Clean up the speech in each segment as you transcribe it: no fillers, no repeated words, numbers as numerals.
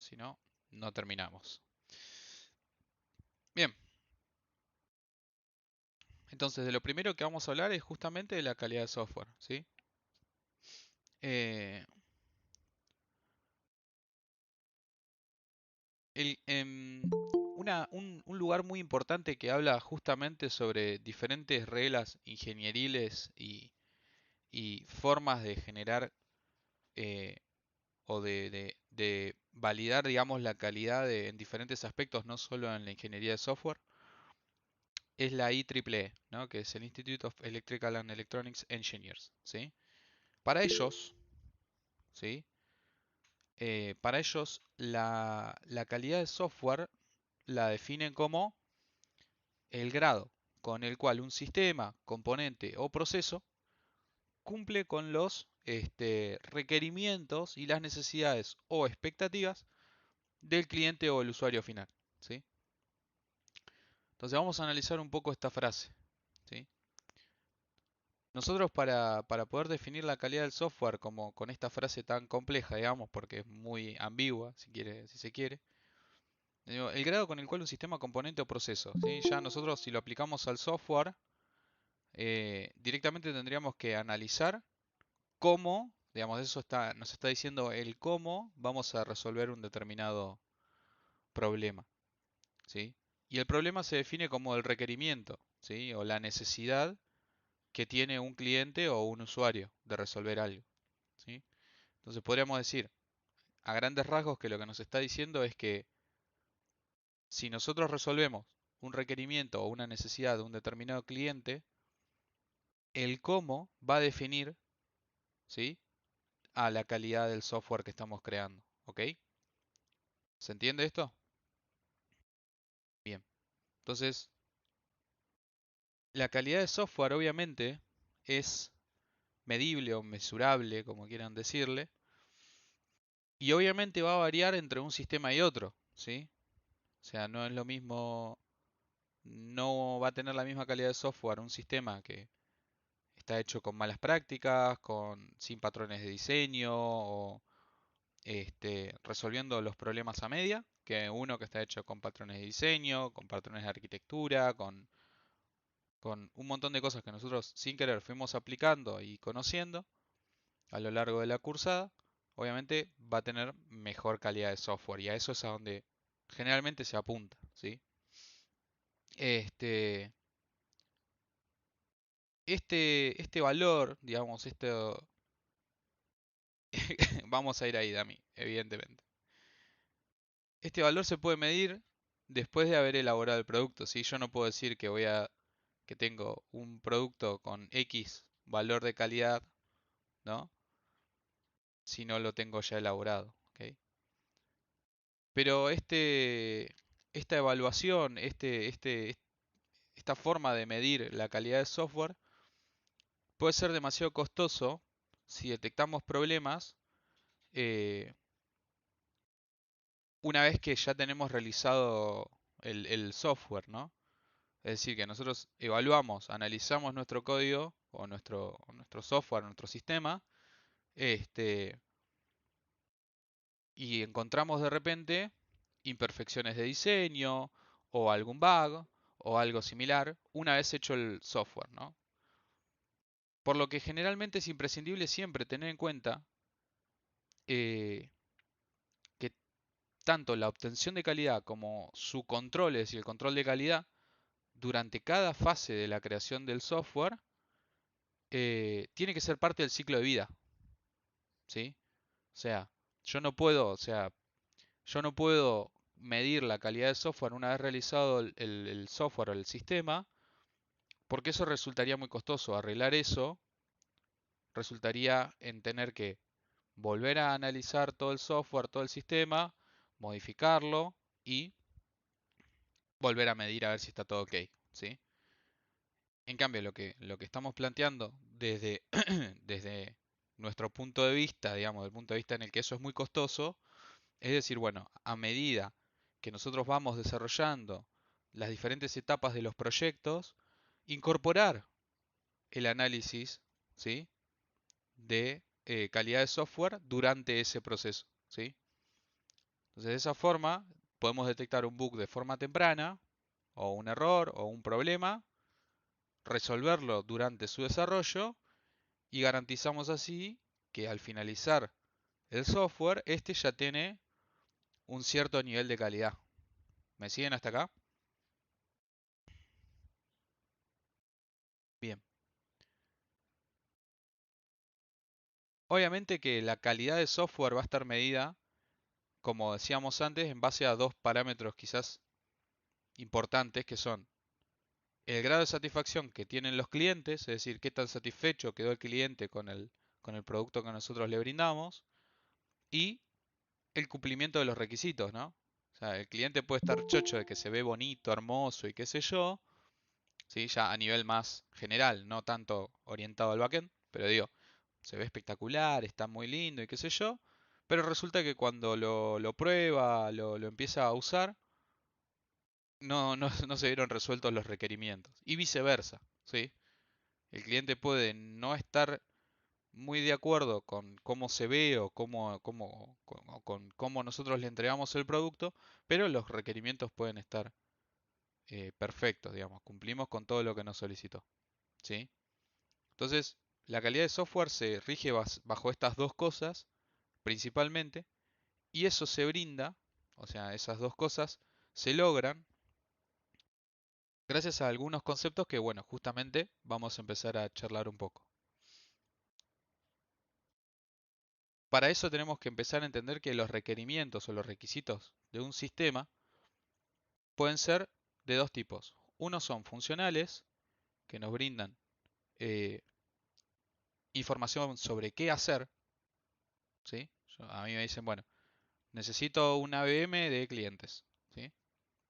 si no, no terminamos. Bien, entonces de lo primero que vamos a hablar es justamente de la calidad de software, ¿sí? Eh, un lugar muy importante que habla justamente sobre diferentes reglas ingenieriles y formas de generar eh, o de validar, digamos, la calidad en diferentes aspectos, no solo en la ingeniería de software, es la IEEE, ¿no? Que es el Institute of Electrical and Electronics Engineers, ¿sí? Para ellos, ¿sí? Para ellos la calidad de software la definen como el grado con el cual un sistema, componente o proceso cumple con los requerimientos y las necesidades o expectativas del cliente o el usuario final, ¿sí? Entonces vamos a analizar un poco esta frase, ¿sí? Nosotros para poder definir la calidad del software como con esta frase tan compleja, digamos, porque es muy ambigua, si se quiere, digo, el grado con el cual un sistema, componente o proceso, ¿sí? Ya nosotros si lo aplicamos al software, directamente tendríamos que analizar cómo, digamos, nos está diciendo el cómo vamos a resolver un determinado problema, ¿sí? Y el problema se define como el requerimiento, ¿sí? O la necesidad que tiene un cliente o un usuario de resolver algo, ¿sí? Entonces podríamos decir, a grandes rasgos, que lo que nos está diciendo es que si nosotros resolvemos un requerimiento o una necesidad de un determinado cliente, el cómo va a definir, ¿sí? A la calidad del software que estamos creando, ¿ok? ¿Se entiende esto? Bien. Entonces, la calidad de software obviamente es medible o mesurable, como quieran decirle, y obviamente va a variar entre un sistema y otro, ¿sí? O sea, no es lo mismo, no va a tener la misma calidad de software un sistema que está hecho con malas prácticas, sin patrones de diseño o resolviendo los problemas a media, que uno que está hecho con patrones de diseño, con patrones de arquitectura, con un montón de cosas que nosotros sin querer fuimos aplicando y conociendo a lo largo de la cursada, obviamente va a tener mejor calidad de software y a eso es a donde generalmente se apunta, ¿sí? Este, este valor, digamos, vamos a ir ahí, Dami, evidentemente. Este valor se puede medir después de haber elaborado el producto, ¿sí? Yo no puedo decir que tengo un producto con X valor de calidad, ¿no? Si no lo tengo ya elaborado, ¿ok? Pero esta evaluación, esta forma de medir la calidad de software puede ser demasiado costoso si detectamos problemas eh, una vez que ya tenemos realizado el software, ¿no? Es decir, que nosotros evaluamos, analizamos nuestro código o nuestro software, nuestro sistema, este, y encontramos de repente imperfecciones de diseño o algún bug o algo similar una vez hecho el software, ¿no? Por lo que generalmente es imprescindible siempre tener en cuenta eh, que tanto la obtención de calidad como su control, es decir, el control de calidad, durante cada fase de la creación del software, tiene que ser parte del ciclo de vida, ¿sí? O sea, o sea, yo no puedo medir la calidad del software una vez realizado el software o el sistema, porque eso resultaría muy costoso. Arreglar eso resultaría en tener que volver a analizar todo el software, todo el sistema, modificarlo y volver a medir a ver si está todo ok, ¿sí? En cambio, lo que estamos planteando desde nuestro punto de vista, digamos, del punto de vista en el que eso es muy costoso, es decir, bueno, a medida que nosotros vamos desarrollando las diferentes etapas de los proyectos, incorporar el análisis, ¿sí? De calidad de software durante ese proceso, ¿sí? Entonces, de esa forma, podemos detectar un bug de forma temprana, o un error, o un problema, resolverlo durante su desarrollo y garantizamos así que al finalizar el software, este ya tiene un cierto nivel de calidad. ¿Me siguen hasta acá? Bien. Obviamente que la calidad de software va a estar medida, como decíamos antes, en base a dos parámetros quizás importantes que son el grado de satisfacción que tienen los clientes, es decir, qué tan satisfecho quedó el cliente con el producto que nosotros le brindamos, y el cumplimiento de los requisitos, ¿no? O sea, el cliente puede estar chocho de que se ve bonito, hermoso y qué sé yo, ¿sí? Ya a nivel más general, no tanto orientado al backend, pero digo, se ve espectacular, está muy lindo y qué sé yo, pero resulta que cuando lo prueba, lo empieza a usar, no se vieron resueltos los requerimientos. Y viceversa, ¿sí? El cliente puede no estar muy de acuerdo con cómo se ve o con cómo nosotros le entregamos el producto, pero los requerimientos pueden estar perfectos, digamos, cumplimos con todo lo que nos solicitó, ¿sí? Entonces, la calidad de software se rige bajo estas dos cosas principalmente, y eso se brinda, o sea, esas dos cosas se logran gracias a algunos conceptos que, bueno, justamente vamos a empezar a charlar un poco. Para eso tenemos que empezar a entender que los requerimientos o los requisitos de un sistema pueden ser de dos tipos. Unos son funcionales, que nos brindan eh, información sobre qué hacer, ¿sí? A mí me dicen, bueno, necesito una VM de clientes, ¿sí?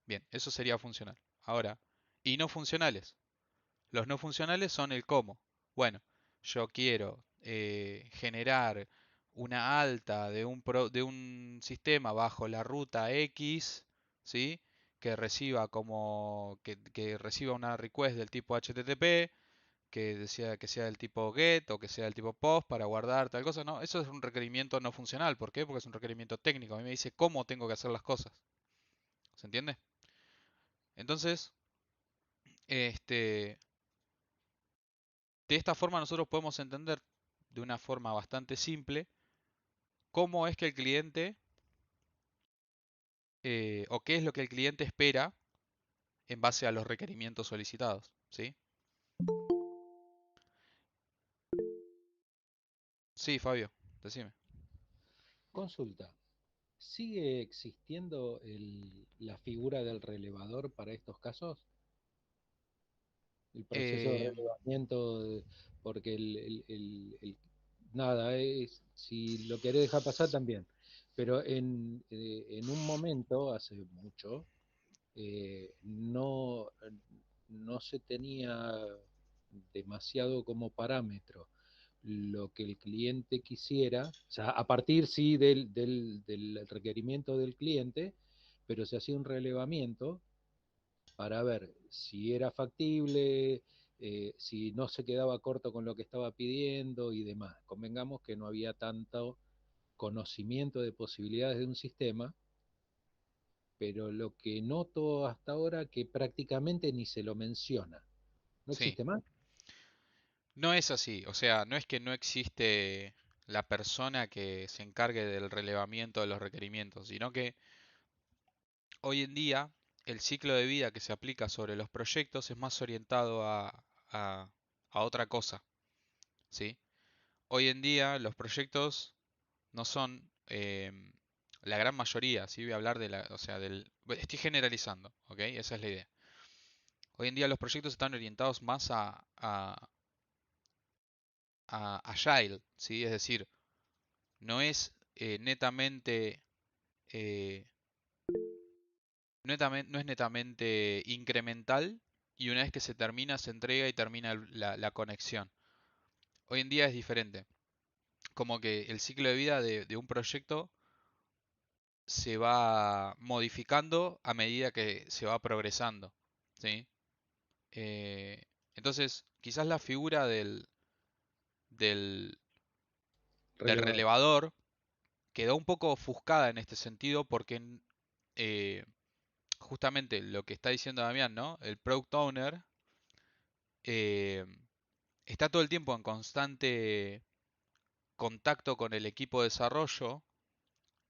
Bien, eso sería funcional. Ahora, y no funcionales. Los no funcionales son el cómo. Bueno, yo quiero generar una alta de un sistema bajo la ruta X, ¿sí? Que reciba que reciba una request del tipo HTTP, que sea del tipo GET o que sea del tipo POST para guardar tal cosa. No, eso es un requerimiento no funcional. ¿Por qué? Porque es un requerimiento técnico. A mí me dice cómo tengo que hacer las cosas. ¿Se entiende? Entonces, este, de esta forma nosotros podemos entender de una forma bastante simple cómo es que el cliente o qué es lo que el cliente espera en base a los requerimientos solicitados, ¿sí? Sí, Fabio, decime. Consulta, ¿sigue existiendo la figura del relevador para estos casos? El proceso de Eh, relevamiento, porque nada, si lo querés dejar pasar también, pero en un momento, hace mucho, no se tenía demasiado como parámetro lo que el cliente quisiera, o sea, a partir sí del requerimiento del cliente, pero se hacía un relevamiento para ver si era factible, si no se quedaba corto con lo que estaba pidiendo y demás. Convengamos que no había tanto conocimiento de posibilidades de un sistema, pero lo que noto hasta ahora que prácticamente ni se lo menciona. ¿No sí, existe más? no es así, o sea, no es que no existe la persona que se encargue del relevamiento de los requerimientos, sino que hoy en día el ciclo de vida que se aplica sobre los proyectos es más orientado a- a otra cosa, ¿sí? Hoy en día los proyectos no son la gran mayoría, ¿sí? Voy a hablar de o sea, estoy generalizando, ¿ok? Esa es la idea. Hoy en día los proyectos están orientados más a Agile, ¿sí? Es decir, no es eh, no es netamente incremental y una vez que se termina, se entrega y termina la conexión. Hoy en día es diferente, como que el ciclo de vida de un proyecto se va modificando a medida que se va progresando, ¿sí? Eh, entonces, quizás la figura del Relevado. relevador quedó un poco ofuscada en este sentido porque eh, justamente lo que está diciendo Damián, ¿no? El Product Owner eh, está todo el tiempo en constante contacto con el equipo de desarrollo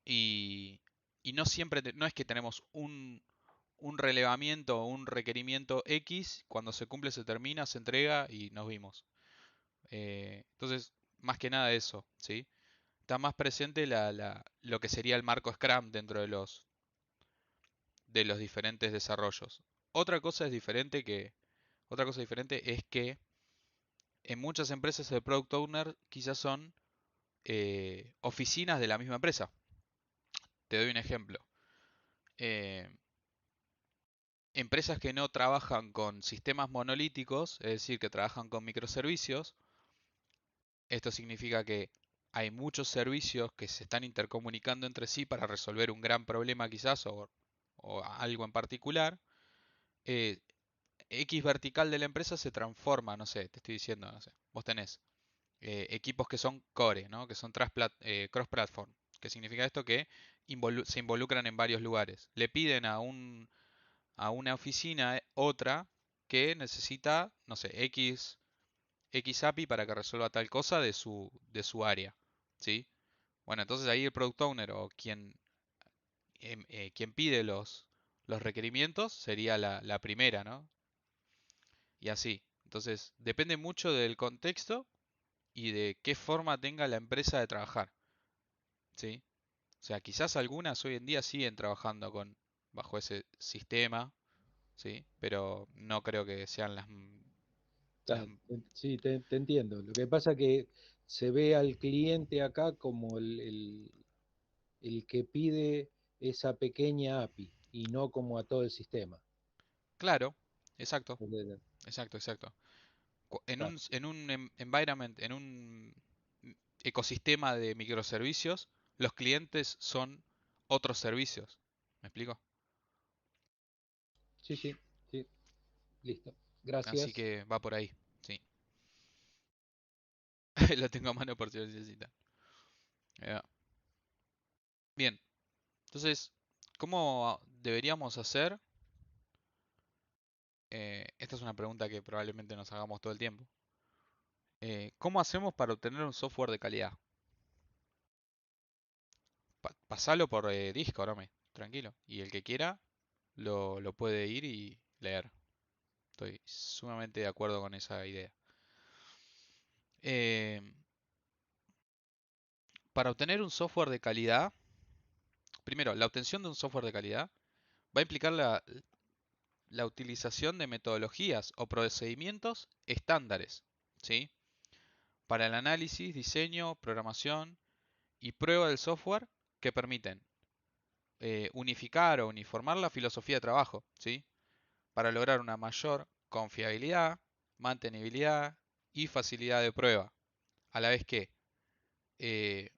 y, y no siempre, no es que tenemos un relevamiento o un requerimiento X, cuando se cumple se termina, se entrega y nos vimos. Entonces, más que nada eso, ¿sí? Está más presente lo que sería el marco Scrum dentro de los diferentes desarrollos. Otra cosa es diferente que, otra cosa diferente es que en muchas empresas el Product Owner quizás son oficinas de la misma empresa. Te doy un ejemplo. Eh, Empresas que no trabajan con sistemas monolíticos, es decir, que trabajan con microservicios, esto significa que hay muchos servicios que se están intercomunicando entre sí para resolver un gran problema quizás o algo en particular. eh, X vertical de la empresa se transforma, no sé, te estoy diciendo, no sé, vos tenés equipos que son core, ¿no? Que son cross-platform. ¿Qué significa esto? Que se involucran en varios lugares. Le piden a una oficina otra que necesita, no sé, X API para que resuelva tal cosa de su área, ¿sí? Bueno, entonces ahí el product owner o quien pide los requerimientos sería la primera, ¿no? Y así. Entonces, depende mucho del contexto y de qué forma tenga la empresa de trabajar, ¿sí? O sea, quizás algunas hoy en día siguen trabajando bajo ese sistema, ¿sí? Pero no creo que sean las Sí, te entiendo. Lo que pasa que se ve al cliente acá como el que pide esa pequeña API y no como a todo el sistema. claro, exacto, ¿Entendés? exacto, exacto. Claro. En un environment, en un ecosistema de microservicios, los clientes son otros servicios. ¿Me explico? Sí, sí, sí, listo. Así Gracias. que va por ahí, sí. Lo tengo a mano por si lo necesitan. Ya. Bien, entonces, ¿cómo deberíamos hacer? Esta es una pregunta que probablemente nos hagamos todo el tiempo. ¿Cómo hacemos para obtener un software de calidad? Pasalo por Discord, hombre, tranquilo. Y el que quiera lo puede ir y leer. Estoy sumamente de acuerdo con esa idea. Eh, para obtener un software de calidad, primero, la obtención de un software de calidad va a implicar la utilización de metodologías o procedimientos estándares, ¿sí? Para el análisis, diseño, programación y prueba del software que permiten unificar o uniformar la filosofía de trabajo, ¿sí? Para lograr una mayor confiabilidad, mantenibilidad y facilidad de prueba, a la vez que eh,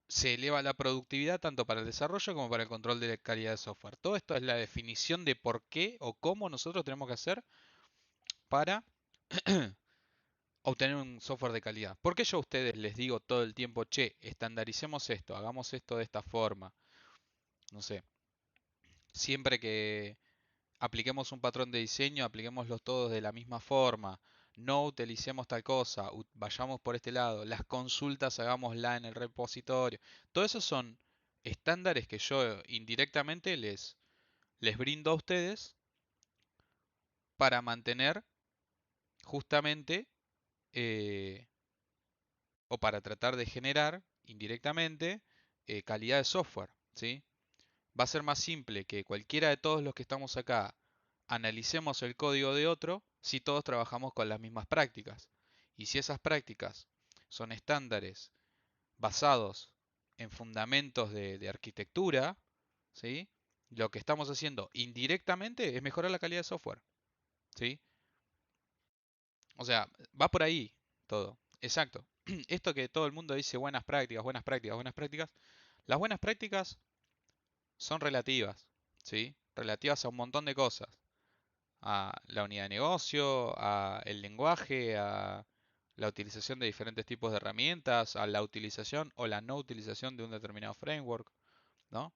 se eleva la productividad tanto para el desarrollo como para el control de la calidad de software. Todo esto es la definición de por qué o cómo nosotros tenemos que hacer para obtener un software de calidad. ¿Por qué yo a ustedes les digo todo el tiempo, che, estandaricemos esto, hagamos esto de esta forma? No sé, siempre que apliquemos un patrón de diseño, apliquémoslos todos de la misma forma. No utilicemos tal cosa, vayamos por este lado. Las consultas hagámosla en el repositorio. Todo eso son estándares que yo indirectamente les brindo a ustedes para mantener justamente eh, o para tratar de generar indirectamente calidad de software, ¿sí? Va a ser más simple que cualquiera de todos los que estamos acá analicemos el código de otro si todos trabajamos con las mismas prácticas. Y si esas prácticas son estándares basados en fundamentos de arquitectura, ¿sí? Lo que estamos haciendo indirectamente es mejorar la calidad de software, ¿sí? O sea, va por ahí todo. Exacto. Esto que todo el mundo dice buenas prácticas, buenas prácticas, buenas prácticas, las buenas prácticas son relativas, ¿sí? Relativas a un montón de cosas. A la unidad de negocio, a el lenguaje, a la utilización de diferentes tipos de herramientas, a la utilización o la no utilización de un determinado framework, ¿no?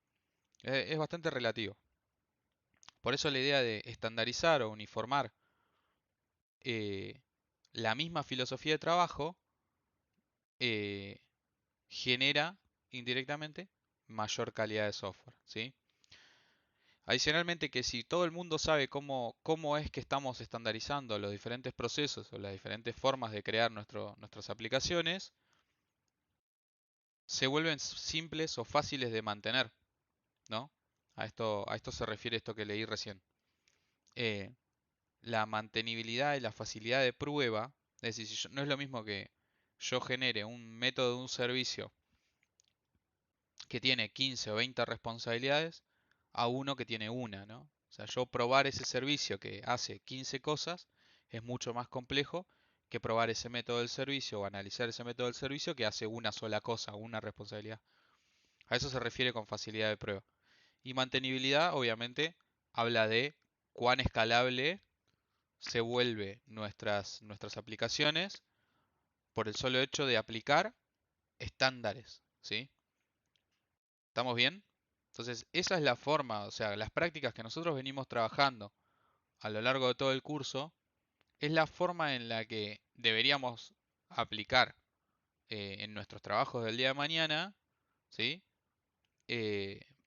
Es bastante relativo. Por eso la idea de estandarizar o uniformar eh, la misma filosofía de trabajo eh, genera indirectamente mayor calidad de software, ¿sí? Adicionalmente que si todo el mundo sabe cómo es que estamos estandarizando los diferentes procesos o las diferentes formas de crear nuestras aplicaciones, se vuelven simples o fáciles de mantener, ¿no? A esto se refiere esto que leí recién. Eh, la mantenibilidad y la facilidad de prueba, es decir, no es lo mismo que yo genere un método de un servicio que tiene 15 o 20 responsabilidades a uno que tiene una, ¿no? O sea, yo probar ese servicio que hace 15 cosas es mucho más complejo que probar ese método del servicio o analizar ese método del servicio que hace una sola cosa, una responsabilidad. A eso se refiere con facilidad de prueba. Y mantenibilidad, obviamente, habla de cuán escalable se vuelve nuestras aplicaciones por el solo hecho de aplicar estándares, ¿sí? ¿Estamos bien? Entonces, esa es la forma, o sea, las prácticas que nosotros venimos trabajando a lo largo de todo el curso, es la forma en la que deberíamos aplicar en nuestros trabajos del día de mañana, ¿sí?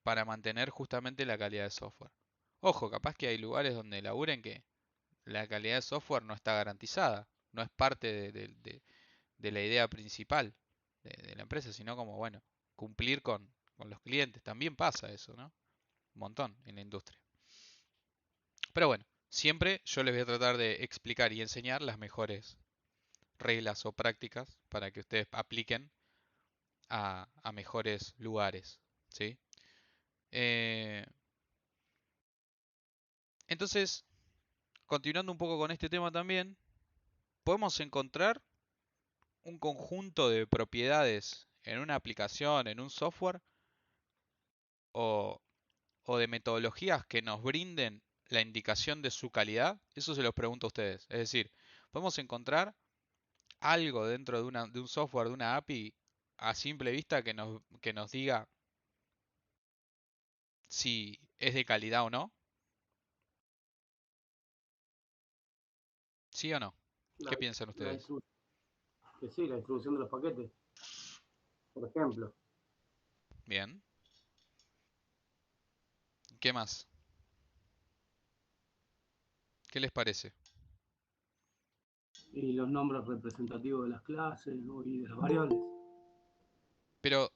Para mantener justamente la calidad de software. Ojo, capaz que hay lugares donde laburen que la calidad de software no está garantizada, no es parte de la idea principal de la empresa, sino como, bueno, cumplir con los clientes. También pasa eso, ¿no? Un montón en la industria. Pero bueno, siempre yo les voy a tratar de explicar y enseñar las mejores reglas o prácticas para que ustedes apliquen a mejores lugares, ¿sí? Eh, entonces, continuando un poco con este tema también, podemos encontrar un conjunto de propiedades en una aplicación, en un software, o, o de metodologías que nos brinden la indicación de su calidad. Eso se los pregunto a ustedes. Es decir, podemos encontrar algo dentro de un software, de una API, a simple vista que nos diga si es de calidad o no. ¿Sí o no? La, ¿Qué piensan la ustedes? que sí, la distribución de los paquetes, por ejemplo. Bien. ¿Qué más? ¿Qué les parece? Y los nombres representativos de las clases, ¿no? Y de las variables. Pero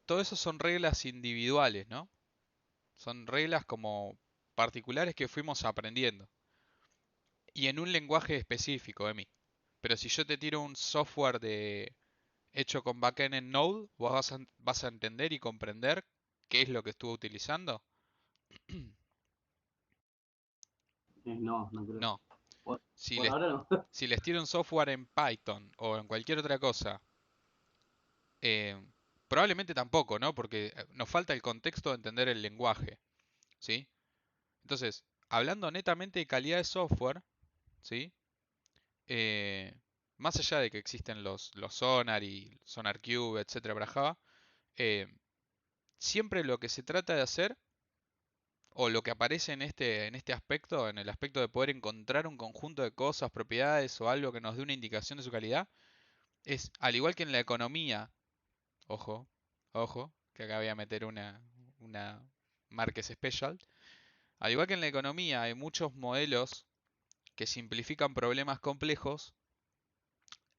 todo eso son reglas individuales, ¿no? Son reglas como particulares que fuimos aprendiendo. Y en un lenguaje específico, Emi. Pero si yo te tiro un software hecho con backend en Node, vos vas a entender y comprender qué es lo que estuvo utilizando. No, no creo. No. Por, Si por les, ahora no. si les tiro un software en Python o en cualquier otra cosa, eh, probablemente tampoco, ¿no? Porque nos falta el contexto de entender el lenguaje, ¿sí? Entonces, hablando netamente de calidad de software, ¿sí? Eh, más allá de que existen los Sonar y SonarQube, etcétera, para Java, eh, siempre lo que se trata de hacer, o lo que aparece en este aspecto, en el aspecto de poder encontrar un conjunto de cosas, propiedades o algo que nos dé una indicación de su calidad, es, al igual que en la economía, ojo, ojo, que acá voy a meter una Marques Special, al igual que en la economía hay muchos modelos que simplifican problemas complejos,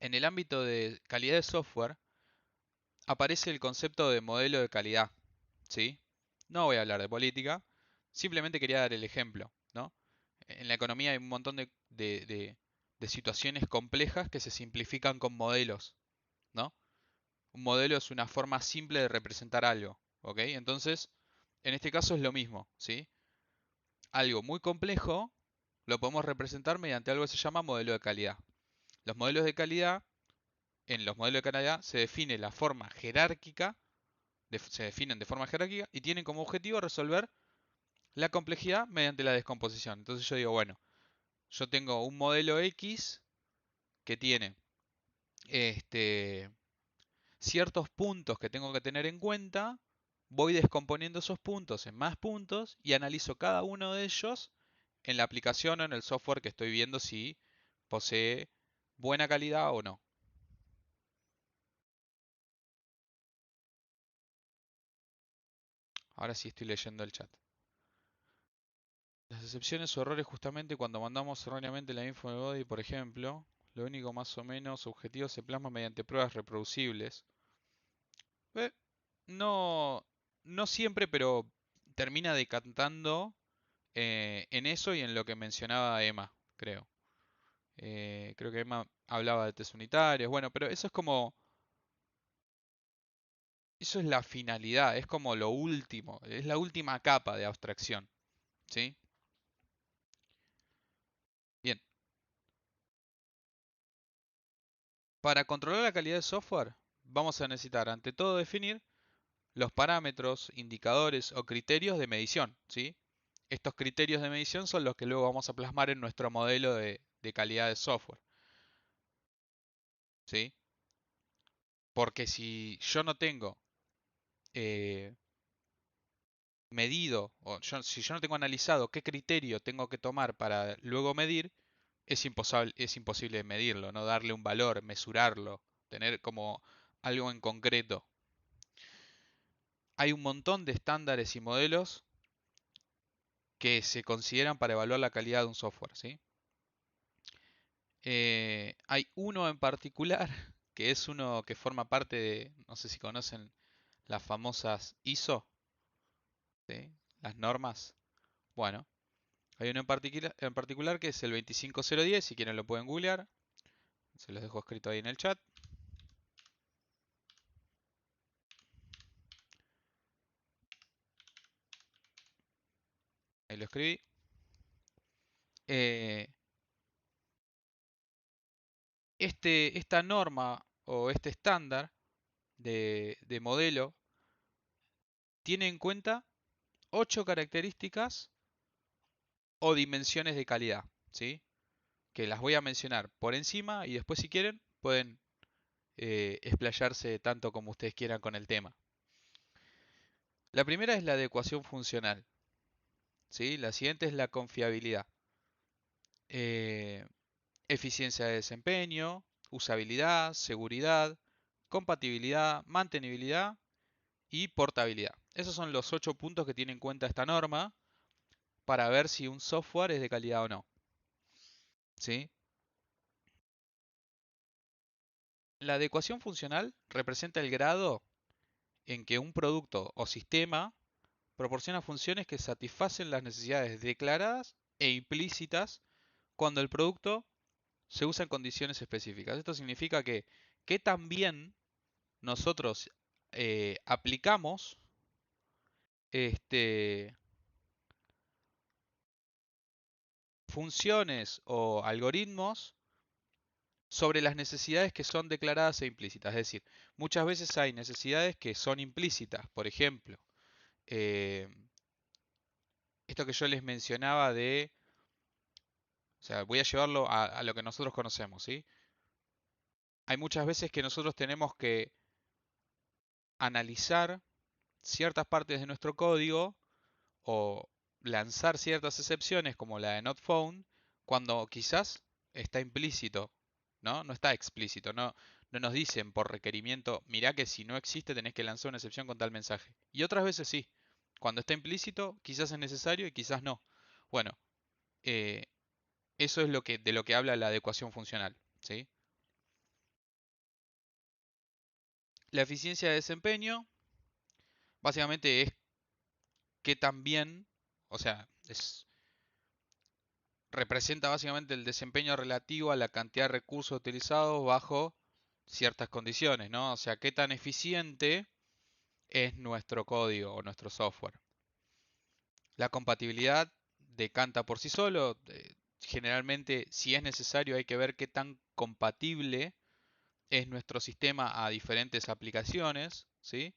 en el ámbito de calidad de software aparece el concepto de modelo de calidad, ¿sí? No voy a hablar de política, simplemente quería dar el ejemplo, ¿no? En la economía hay un montón de situaciones complejas que se simplifican con modelos, ¿no? Un modelo es una forma simple de representar algo, ¿ok? Entonces, en este caso es lo mismo, ¿sí? Algo muy complejo lo podemos representar mediante algo que se llama modelo de calidad. Los modelos de calidad, en los modelos de calidad se define la forma jerárquica, se definen de forma jerárquica y tienen como objetivo resolver la complejidad mediante la descomposición. Entonces yo digo, bueno, yo tengo un modelo X que tiene ciertos puntos que tengo que tener en cuenta, voy descomponiendo esos puntos en más puntos y analizo cada uno de ellos en la aplicación o en el software que estoy viendo si posee buena calidad o no. Ahora sí estoy leyendo el chat. Las excepciones o errores justamente cuando mandamos erróneamente la info de body, por ejemplo, lo único más o menos objetivo se plasma mediante pruebas reproducibles. Eh, no, no siempre, pero termina decantando en eso y en lo que mencionaba Emma, creo. Creo que Emma hablaba de test unitarios, bueno, pero eso es como, eso es la finalidad, es como lo último, es la última capa de abstracción, ¿sí? Bien, para controlar la calidad del software, vamos a necesitar ante todo definir los parámetros, indicadores o criterios de medición, ¿sí? Estos criterios de medición son los que luego vamos a plasmar en nuestro modelo de calidad de software, ¿sí? Porque si yo no tengo eh, medido, o si yo no tengo analizado qué criterio tengo que tomar para luego medir, es imposible medirlo, no darle un valor, mesurarlo, tener como algo en concreto. Hay un montón de estándares y modelos que se consideran para evaluar la calidad de un software, ¿sí? Hay uno en particular que es uno que forma parte de, no sé si conocen las famosas ISO, ¿sí? Las normas. Bueno, hay uno en particular que es el 25010, si quieren lo pueden googlear. Se los dejo escrito ahí en el chat. Ahí lo escribí. Eh, esta norma o este estándar de modelo tiene en cuenta 8 características o dimensiones de calidad, ¿sí? Que las voy a mencionar por encima y después si quieren pueden explayarse tanto como ustedes quieran con el tema. La primera es la adecuación funcional, ¿sí? La siguiente es la confiabilidad, eh, eficiencia de desempeño, usabilidad, seguridad, compatibilidad, mantenibilidad y portabilidad. Esos son los 8 puntos que tiene en cuenta esta norma para ver si un software es de calidad o no, ¿sí? La adecuación funcional representa el grado en que un producto o sistema proporciona funciones que satisfacen las necesidades declaradas e implícitas cuando el producto se usa en condiciones específicas. Esto significa que también nosotros aplicamos este, funciones o algoritmos sobre las necesidades que son declaradas e implícitas. Es decir, muchas veces hay necesidades que son implícitas. Por ejemplo, eh, esto que yo les mencionaba de, o sea, voy a llevarlo a lo que nosotros conocemos, ¿sí? Hay muchas veces que nosotros tenemos que analizar ciertas partes de nuestro código o lanzar ciertas excepciones como la de not found cuando quizás está implícito, ¿no? No está explícito, no nos dicen por requerimiento, mirá que si no existe tenés que lanzar una excepción con tal mensaje. Y otras veces sí. Cuando está implícito, quizás es necesario y quizás no. Bueno, eh, eso es de lo que habla la adecuación funcional, ¿sí? La eficiencia de desempeño, básicamente es que también, o sea, representa básicamente el desempeño relativo a la cantidad de recursos utilizados bajo ciertas condiciones, ¿no? O sea, qué tan eficiente es nuestro código o nuestro software. La compatibilidad decanta por sí solo. Generalmente, si es necesario, hay que ver qué tan compatible es nuestro sistema a diferentes aplicaciones, ¿sí?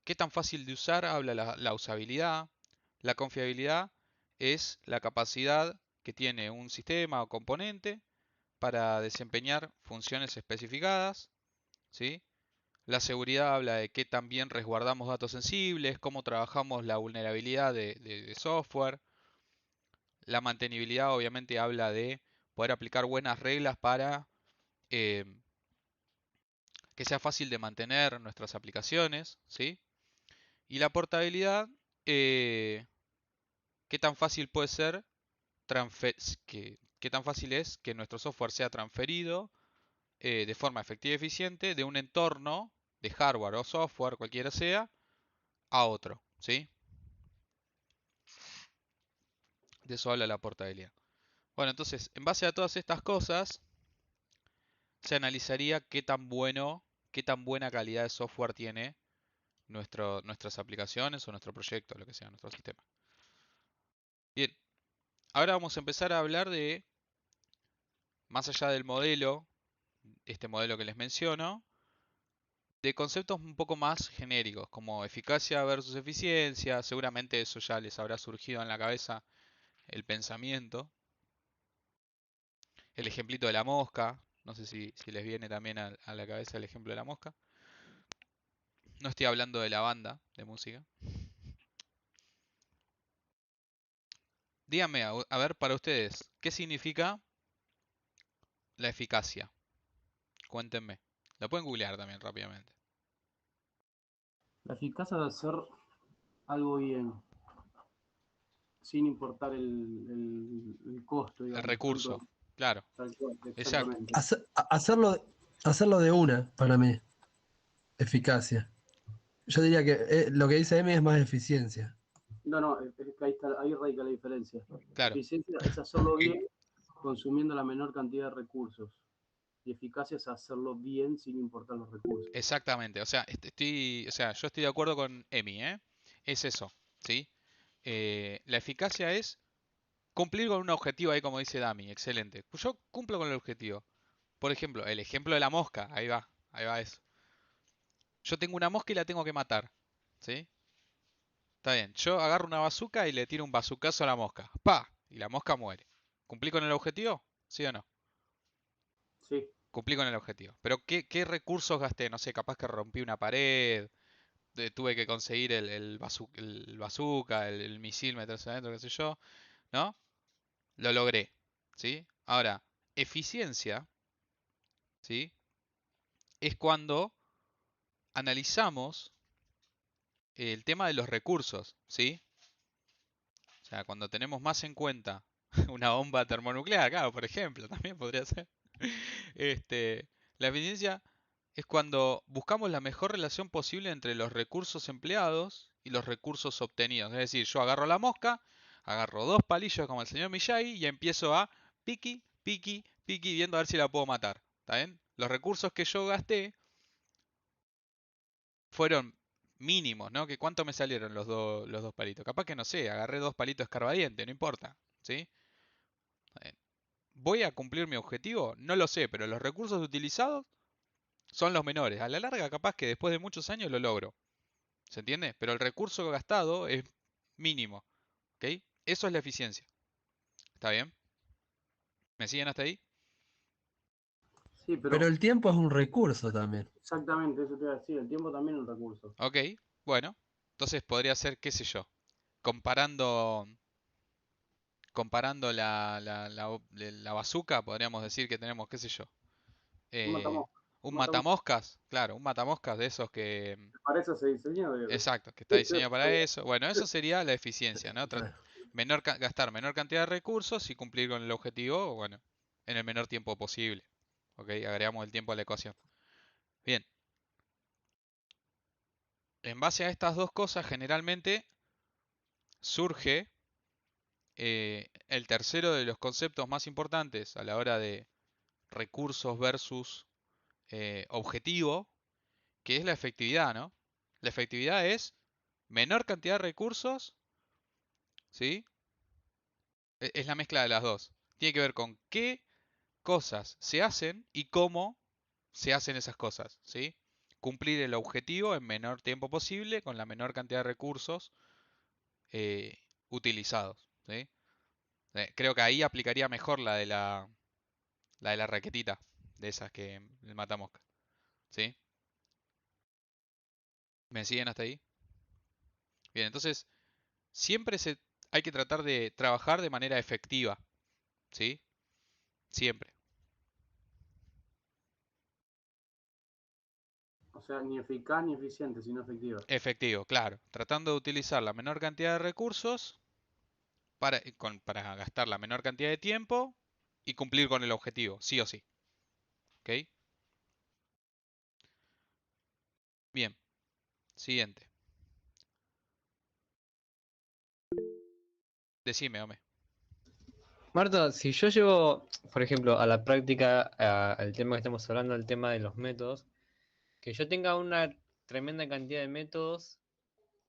Qué tan fácil de usar habla la usabilidad. La confiabilidad es la capacidad que tiene un sistema o componente para desempeñar funciones especificadas, ¿sí? La seguridad habla de qué tan bien resguardamos datos sensibles, cómo trabajamos la vulnerabilidad de software. La mantenibilidad obviamente habla de poder aplicar buenas reglas para eh, que sea fácil de mantener nuestras aplicaciones, ¿sí? Y la portabilidad, eh, qué tan fácil puede ser, qué tan fácil es que nuestro software sea transferido de forma efectiva y eficiente de un entorno de hardware o software, cualquiera sea, a otro, ¿sí? De eso habla la portabilidad. Bueno, entonces, en base a todas estas cosas, se analizaría qué tan buena calidad de software tiene nuestras aplicaciones o nuestro proyecto, lo que sea, nuestro sistema. Bien, ahora vamos a empezar a hablar de, más allá del modelo, este modelo que les menciono, de conceptos un poco más genéricos, como eficacia versus eficiencia. Seguramente eso ya les habrá surgido en la cabeza el pensamiento. El ejemplito de la mosca, no sé si les viene también a la cabeza el ejemplo de la mosca. No estoy hablando de la banda de música. Díganme, a ver, para ustedes, ¿qué significa la eficacia? Cuéntenme. Lo pueden googlear también rápidamente. La eficacia de hacer algo bien, sin importar el costo, El digamos, tanto recurso, claro, tal cual, exacto. exactamente. Hacerlo de una, para mí, eficacia. Yo diría que lo que dice Emi es más eficiencia. No, es que ahí radica la diferencia. Claro, Eficiencia es hacerlo bien consumiendo la menor cantidad de recursos. Y eficacia es hacerlo bien sin importar los recursos. exactamente. O sea, yo estoy de acuerdo con Emi, ¿eh? Es eso, ¿sí? La eficacia es cumplir con un objetivo ahí, como dice Dami, excelente. Yo cumplo con el objetivo. Por ejemplo, el ejemplo de la mosca, ahí va eso. Yo tengo una mosca y la tengo que matar, ¿sí? Está bien, yo agarro una bazuca y le tiro un bazucazo a la mosca. ¡Pa! Y la mosca muere. ¿Cumplí con el objetivo? ¿Sí o no? Sí, Cumplí con el objetivo. Pero ¿qué recursos gasté? No sé, capaz que rompí una pared, tuve que conseguir el bazooka, el misil, meterse adentro, qué sé yo, ¿no? Lo logré, ¿sí? Ahora, eficiencia, ¿sí? Es cuando analizamos el tema de los recursos, ¿sí? O sea, cuando tenemos más en cuenta una bomba termonuclear, claro, por ejemplo, también podría ser. Este, la eficiencia es cuando buscamos la mejor relación posible entre los recursos empleados y los recursos obtenidos. Es decir, yo agarro la mosca, agarro dos palillos como el señor Miyagi y empiezo a piqui, piqui, piqui, viendo a ver si la puedo matar. ¿Está bien? Los recursos que yo gasté fueron mínimos, ¿no? ¿Que cuánto me salieron los dos palitos? Capaz que no sé, agarré dos palitos escarbadientes, no importa, ¿sí? ¿Voy a cumplir mi objetivo? No lo sé, pero los recursos utilizados son los menores. A la larga, capaz que después de muchos años lo logro. ¿Se entiende? Pero el recurso gastado es mínimo, ¿ok? Eso es la eficiencia. ¿Está bien? ¿Me siguen hasta ahí? sí, Pero pero el tiempo es un recurso también. exactamente eso te iba a decir. El tiempo también es un recurso. Ok, bueno. Entonces podría ser, qué sé yo, comparando, comparando la bazooka, podríamos decir que tenemos, qué sé yo, Un eh, matamoscas. un Un matamoscas. matamoscas, claro, un matamoscas de esos que, Para eso se diseñó. exacto, que está Sí, sí, diseñado para eso. Bueno, eso sería la eficiencia, ¿no? Claro. Gastar menor cantidad de recursos y cumplir con el objetivo, bueno, en el menor tiempo posible. Ok, agregamos el tiempo a la ecuación. Bien, en base a estas dos cosas, generalmente surge el tercero de los conceptos más importantes a la hora de recursos versus objetivo, que es la efectividad, ¿no? La efectividad es menor cantidad de recursos, ¿sí? Es la mezcla de las dos. Tiene que ver con qué cosas se hacen y cómo se hacen esas cosas, ¿sí? Cumplir el objetivo en menor tiempo posible con la menor cantidad de recursos eh, utilizados, ¿sí? Creo que ahí aplicaría mejor La de la raquetita, de esas que el matamosca. ¿Sí? ¿Me siguen hasta ahí? Bien, entonces siempre hay que tratar de trabajar de manera efectiva. ¿Sí? Siempre. O sea, ni eficaz ni eficiente, sino efectiva. Efectivo, claro. Tratando de utilizar la menor cantidad de recursos para gastar la menor cantidad de tiempo y cumplir con el objetivo, sí o sí. ¿Ok? Bien, siguiente. Decime, Ome. Marta, si yo llevo, por ejemplo, a la práctica, al tema que estamos hablando, el tema de los métodos, que yo tenga una tremenda cantidad de métodos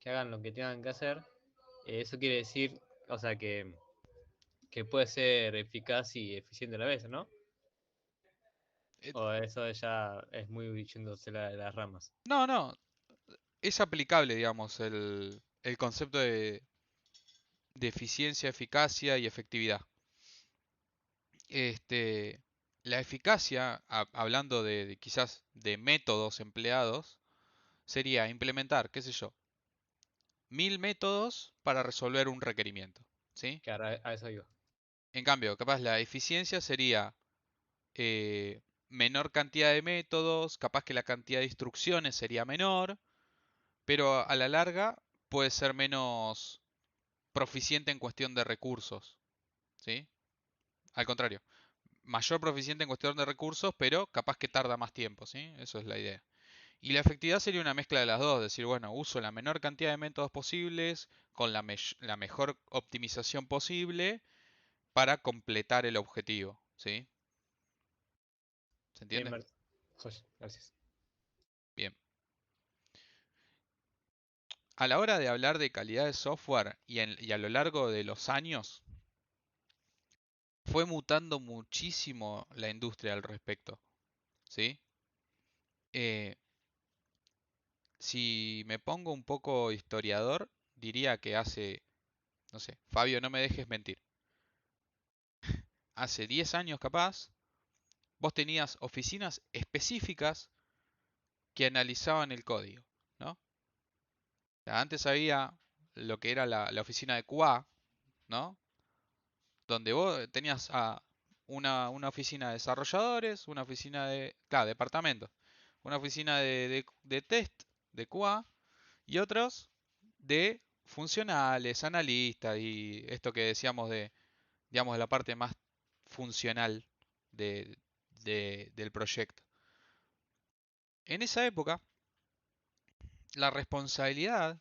que hagan lo que tengan que hacer, eso quiere decir, o sea, que puede ser eficaz y eficiente a la vez, ¿no? Eh, O eso ya es muy yéndose de las ramas. No, no, es aplicable, digamos, el concepto de eficiencia, eficacia y efectividad. Este, la eficacia, hablando de quizás de métodos empleados, sería implementar, qué sé yo, 1000 métodos para resolver un requerimiento, ¿sí? Que ahora a eso iba. En cambio, capaz la eficiencia sería menor cantidad de métodos, capaz que la cantidad de instrucciones sería menor, pero a la larga puede ser menos proficiente en cuestión de recursos, ¿sí? Al contrario, mayor proficiente en cuestión de recursos, pero capaz que tarda más tiempo, ¿sí? Eso es la idea. Y la efectividad sería una mezcla de las dos, decir, bueno, uso la menor cantidad de métodos posibles con la mejor optimización posible para completar el objetivo, ¿sí? ¿Se Bien, entiende? Marta. Joya, gracias. Bien. A la hora de hablar de calidad de software y a lo largo de los años, fue mutando muchísimo la industria al respecto, ¿sí? Eh, si me pongo un poco historiador, diría que hace, no sé, Fabio, no me dejes mentir, hace 10 años capaz, vos tenías oficinas específicas que analizaban el código, ¿no? O sea, antes había lo que era la oficina de QA, ¿no? Donde vos tenías una oficina de desarrolladores, una oficina de, claro, departamentos, una oficina de test, de QA, y otros de funcionales, analistas, y esto que decíamos de, digamos, de la parte más funcional de- del proyecto. En esa época, la responsabilidad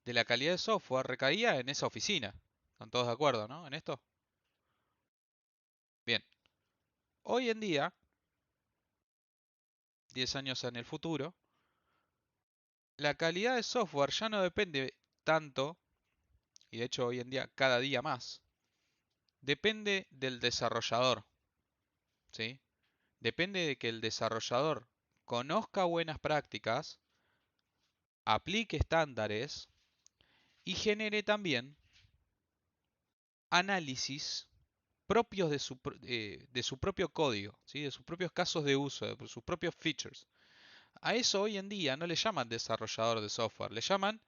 de la calidad de software recaía en esa oficina. ¿Están todos de acuerdo, no? En esto. Bien. Hoy en día, 10 años en el futuro, la calidad de software ya no depende tanto, y de hecho hoy en día cada día más, depende del desarrollador, ¿sí? Depende de que el desarrollador conozca buenas prácticas, aplique estándares y genere también análisis propios de su propio código, ¿sí? De sus propios casos de uso, de sus propios features. A eso hoy en día no le llaman desarrollador de software, le llaman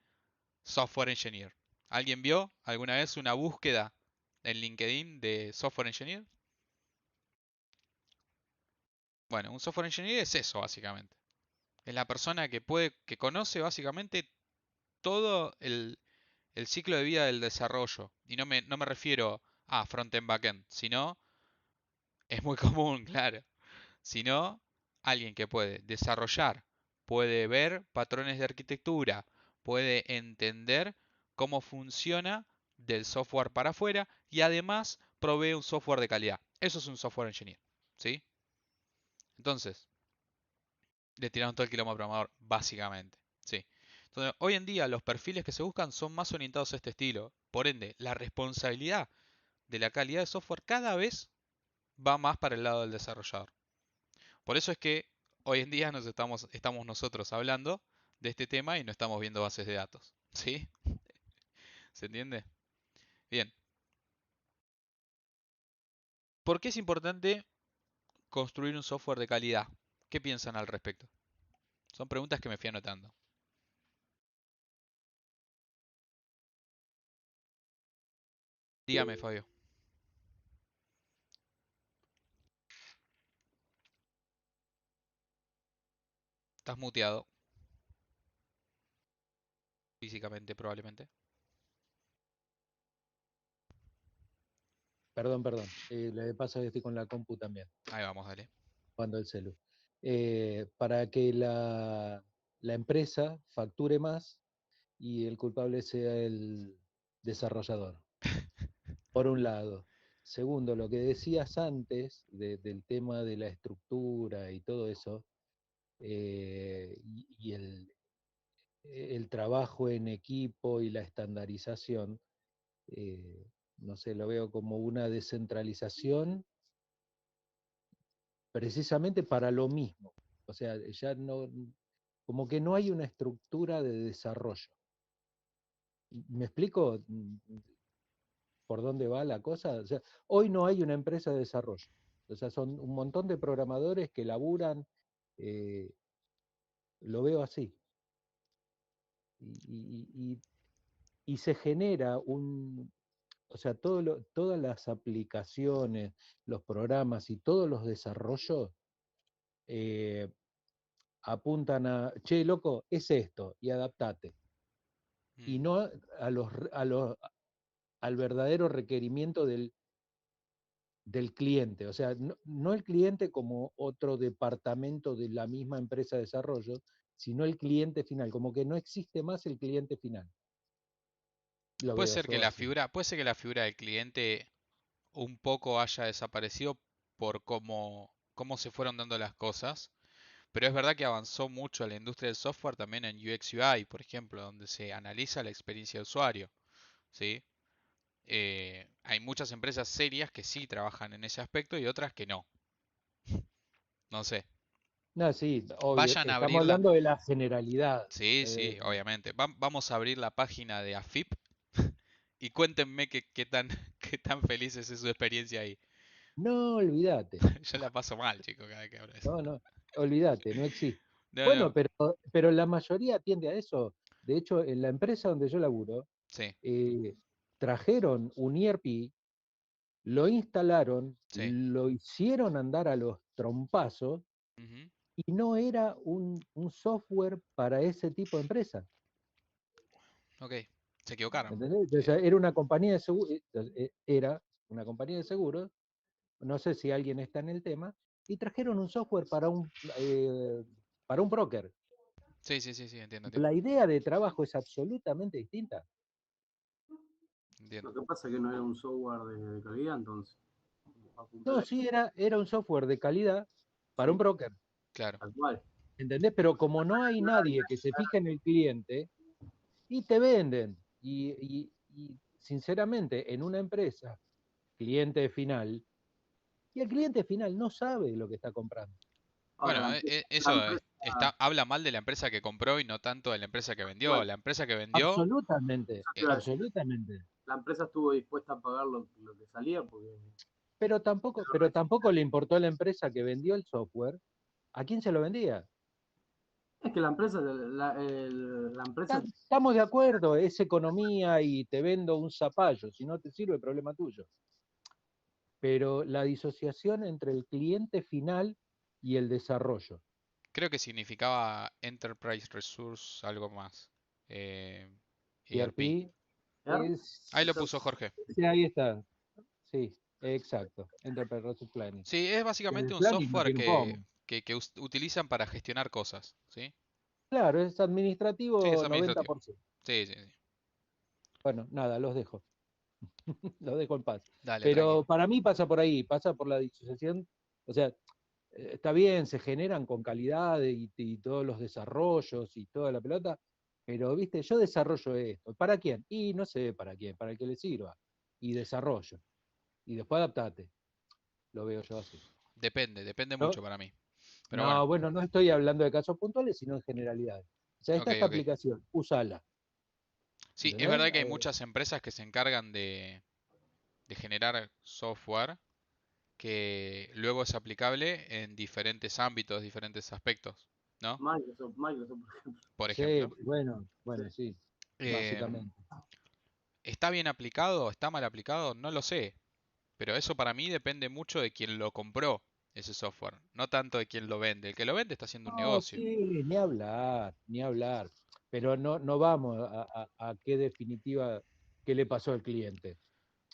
software engineer. ¿Alguien vio alguna vez una búsqueda en LinkedIn de software engineer? Bueno, un software engineer es eso básicamente. Es la persona que conoce básicamente todo el ciclo de vida del desarrollo. Y no me refiero a front-end, back-end, sino, es muy común, claro, sino alguien que puede desarrollar, puede ver patrones de arquitectura, puede entender cómo funciona del software para afuera y además provee un software de calidad. Eso es un software engineer, ¿sí? Entonces, le tiraron todo el quilombo al programador, básicamente, ¿sí? Entonces, hoy en día los perfiles que se buscan son más orientados a este estilo. Por ende, la responsabilidad de la calidad de software cada vez va más para el lado del desarrollador. Por eso es que hoy en día estamos nosotros hablando de este tema y no estamos viendo bases de datos. ¿Sí? ¿Se entiende? Bien. ¿Por qué es importante construir un software de calidad. ¿Qué piensan al respecto? Son preguntas que me fui anotando. Dígame, Fabio. Estás muteado. Físicamente, probablemente. Perdón. Lo que pasa es que estoy con la compu también, Ahí vamos, dale. jugando el celu. Para que la empresa facture más y el culpable sea el desarrollador, por un lado. Segundo, lo que decías antes del tema de la estructura y todo eso, y el trabajo en equipo y la estandarización, eh, no sé, lo veo como una descentralización precisamente para lo mismo. O sea, ya no, como que no hay una estructura de desarrollo. ¿Me explico por dónde va la cosa? O sea, hoy no hay una empresa de desarrollo. O sea, son un montón de programadores que laburan, eh, lo veo así. Y se genera o sea, todas las aplicaciones, los programas y todos los desarrollos eh, apuntan a, che, loco, es esto, y adaptate. Y Mm. no al verdadero requerimiento del cliente. O sea, no el cliente como otro departamento de la misma empresa de desarrollo, sino el cliente final. Como que no existe más el cliente final. Lo Puede veo ser que yo la así. figura, puede ser que la figura del cliente un poco haya desaparecido por cómo se fueron dando las cosas. Pero es verdad que avanzó mucho la industria del software también en UX UI, por ejemplo, donde se analiza la experiencia de usuario, ¿sí? Hay muchas empresas serias que sí trabajan en ese aspecto y otras que no. No sé. No, sí, obvio, Vayan a estamos abrirla. hablando de la generalidad. Sí, eh, sí, obviamente. Vamos a abrir la página de AFIP y cuéntenme qué tan feliz es su experiencia ahí. no, olvídate. Yo la paso mal, chicos, cada vez que hablo de eso. No, olvídate, no existe. No, Bueno, no. pero la mayoría tiende a eso. De hecho, en la empresa donde yo laburo, Sí, eh, trajeron un ERP, lo instalaron, sí. lo hicieron andar a los trompazos Ujú. y no era un software para ese tipo de empresa. Ok, se equivocaron. ¿Entendés? O Sí. sea, era una compañía de era una compañía de seguros, no sé si alguien está en el tema, y trajeron un software para un broker. Sí, sí, sí, sí, entiendo, entiendo. La idea de trabajo es absolutamente distinta. Lo Entiendo. que pasa es que no era un software de calidad, entonces. No, sí, era un software de calidad para un Sí, broker, Claro. tal cual. ¿entendés? Pero como no hay nadie que se fije en el cliente, y te venden. Y sinceramente, en una empresa, cliente final, y el cliente final no sabe lo que está comprando. Ahora, Bueno, la eso empresa, habla mal de la empresa que compró y no tanto de la empresa que vendió. igual, La empresa que vendió, Absolutamente, eso te eh, iba a decir, absolutamente. la empresa estuvo dispuesta a pagar lo que salía porque Pero tampoco le importó a la empresa que vendió el software a quién se lo vendía. es que la empresa, la empresa, Estamos de acuerdo, es economía y te vendo un zapallo, si no te sirve, problema tuyo. Pero la disociación entre el cliente final y el desarrollo. creo que significaba Enterprise Resource, algo más. Eh, ERP. ERP ¿eh? Ahí lo es... puso Jorge. Sí, ahí está. Sí, exacto. Enterprise Resource Planning. Sí, es El básicamente un planning no software tiene un pomo. que utilizan para gestionar cosas, ¿sí? Claro, es Sí, es administrativo administrativo. 90%. Sí, sí, sí. Bueno, nada, los dejo. Los dejo en paz. Dale, tranqui. Pero para mí pasa por ahí, pasa por la disociación. O sea, está bien, se generan con calidad y todos los desarrollos y toda la pelota, pero viste, yo desarrollo esto. ¿Para quién? Y no sé para quién, para el que le sirva. Y desarrollo. Y después adaptate. Lo veo yo así. Depende ¿No? mucho para mí. Pero bueno, No, bueno, no estoy hablando de casos puntuales, sino en generalidades. O sea, ok, esta ok. aplicación, úsala. Sí, es ¿Entendés? verdad que hay muchas empresas que se encargan de generar software que luego es aplicable en diferentes ámbitos, diferentes aspectos, ¿no? Microsoft, por ejemplo. Por Sí, ejemplo. bueno, Sí. sí, Eh, básicamente. ¿Está bien aplicado? ¿Está mal aplicado? No lo sé. Pero eso para mí depende mucho de quien lo compró, ese software, no tanto de quien lo vende. El que lo vende está haciendo un No, negocio. sí, ni hablar, ni hablar. Pero no vamos a qué definitiva, qué le pasó al cliente.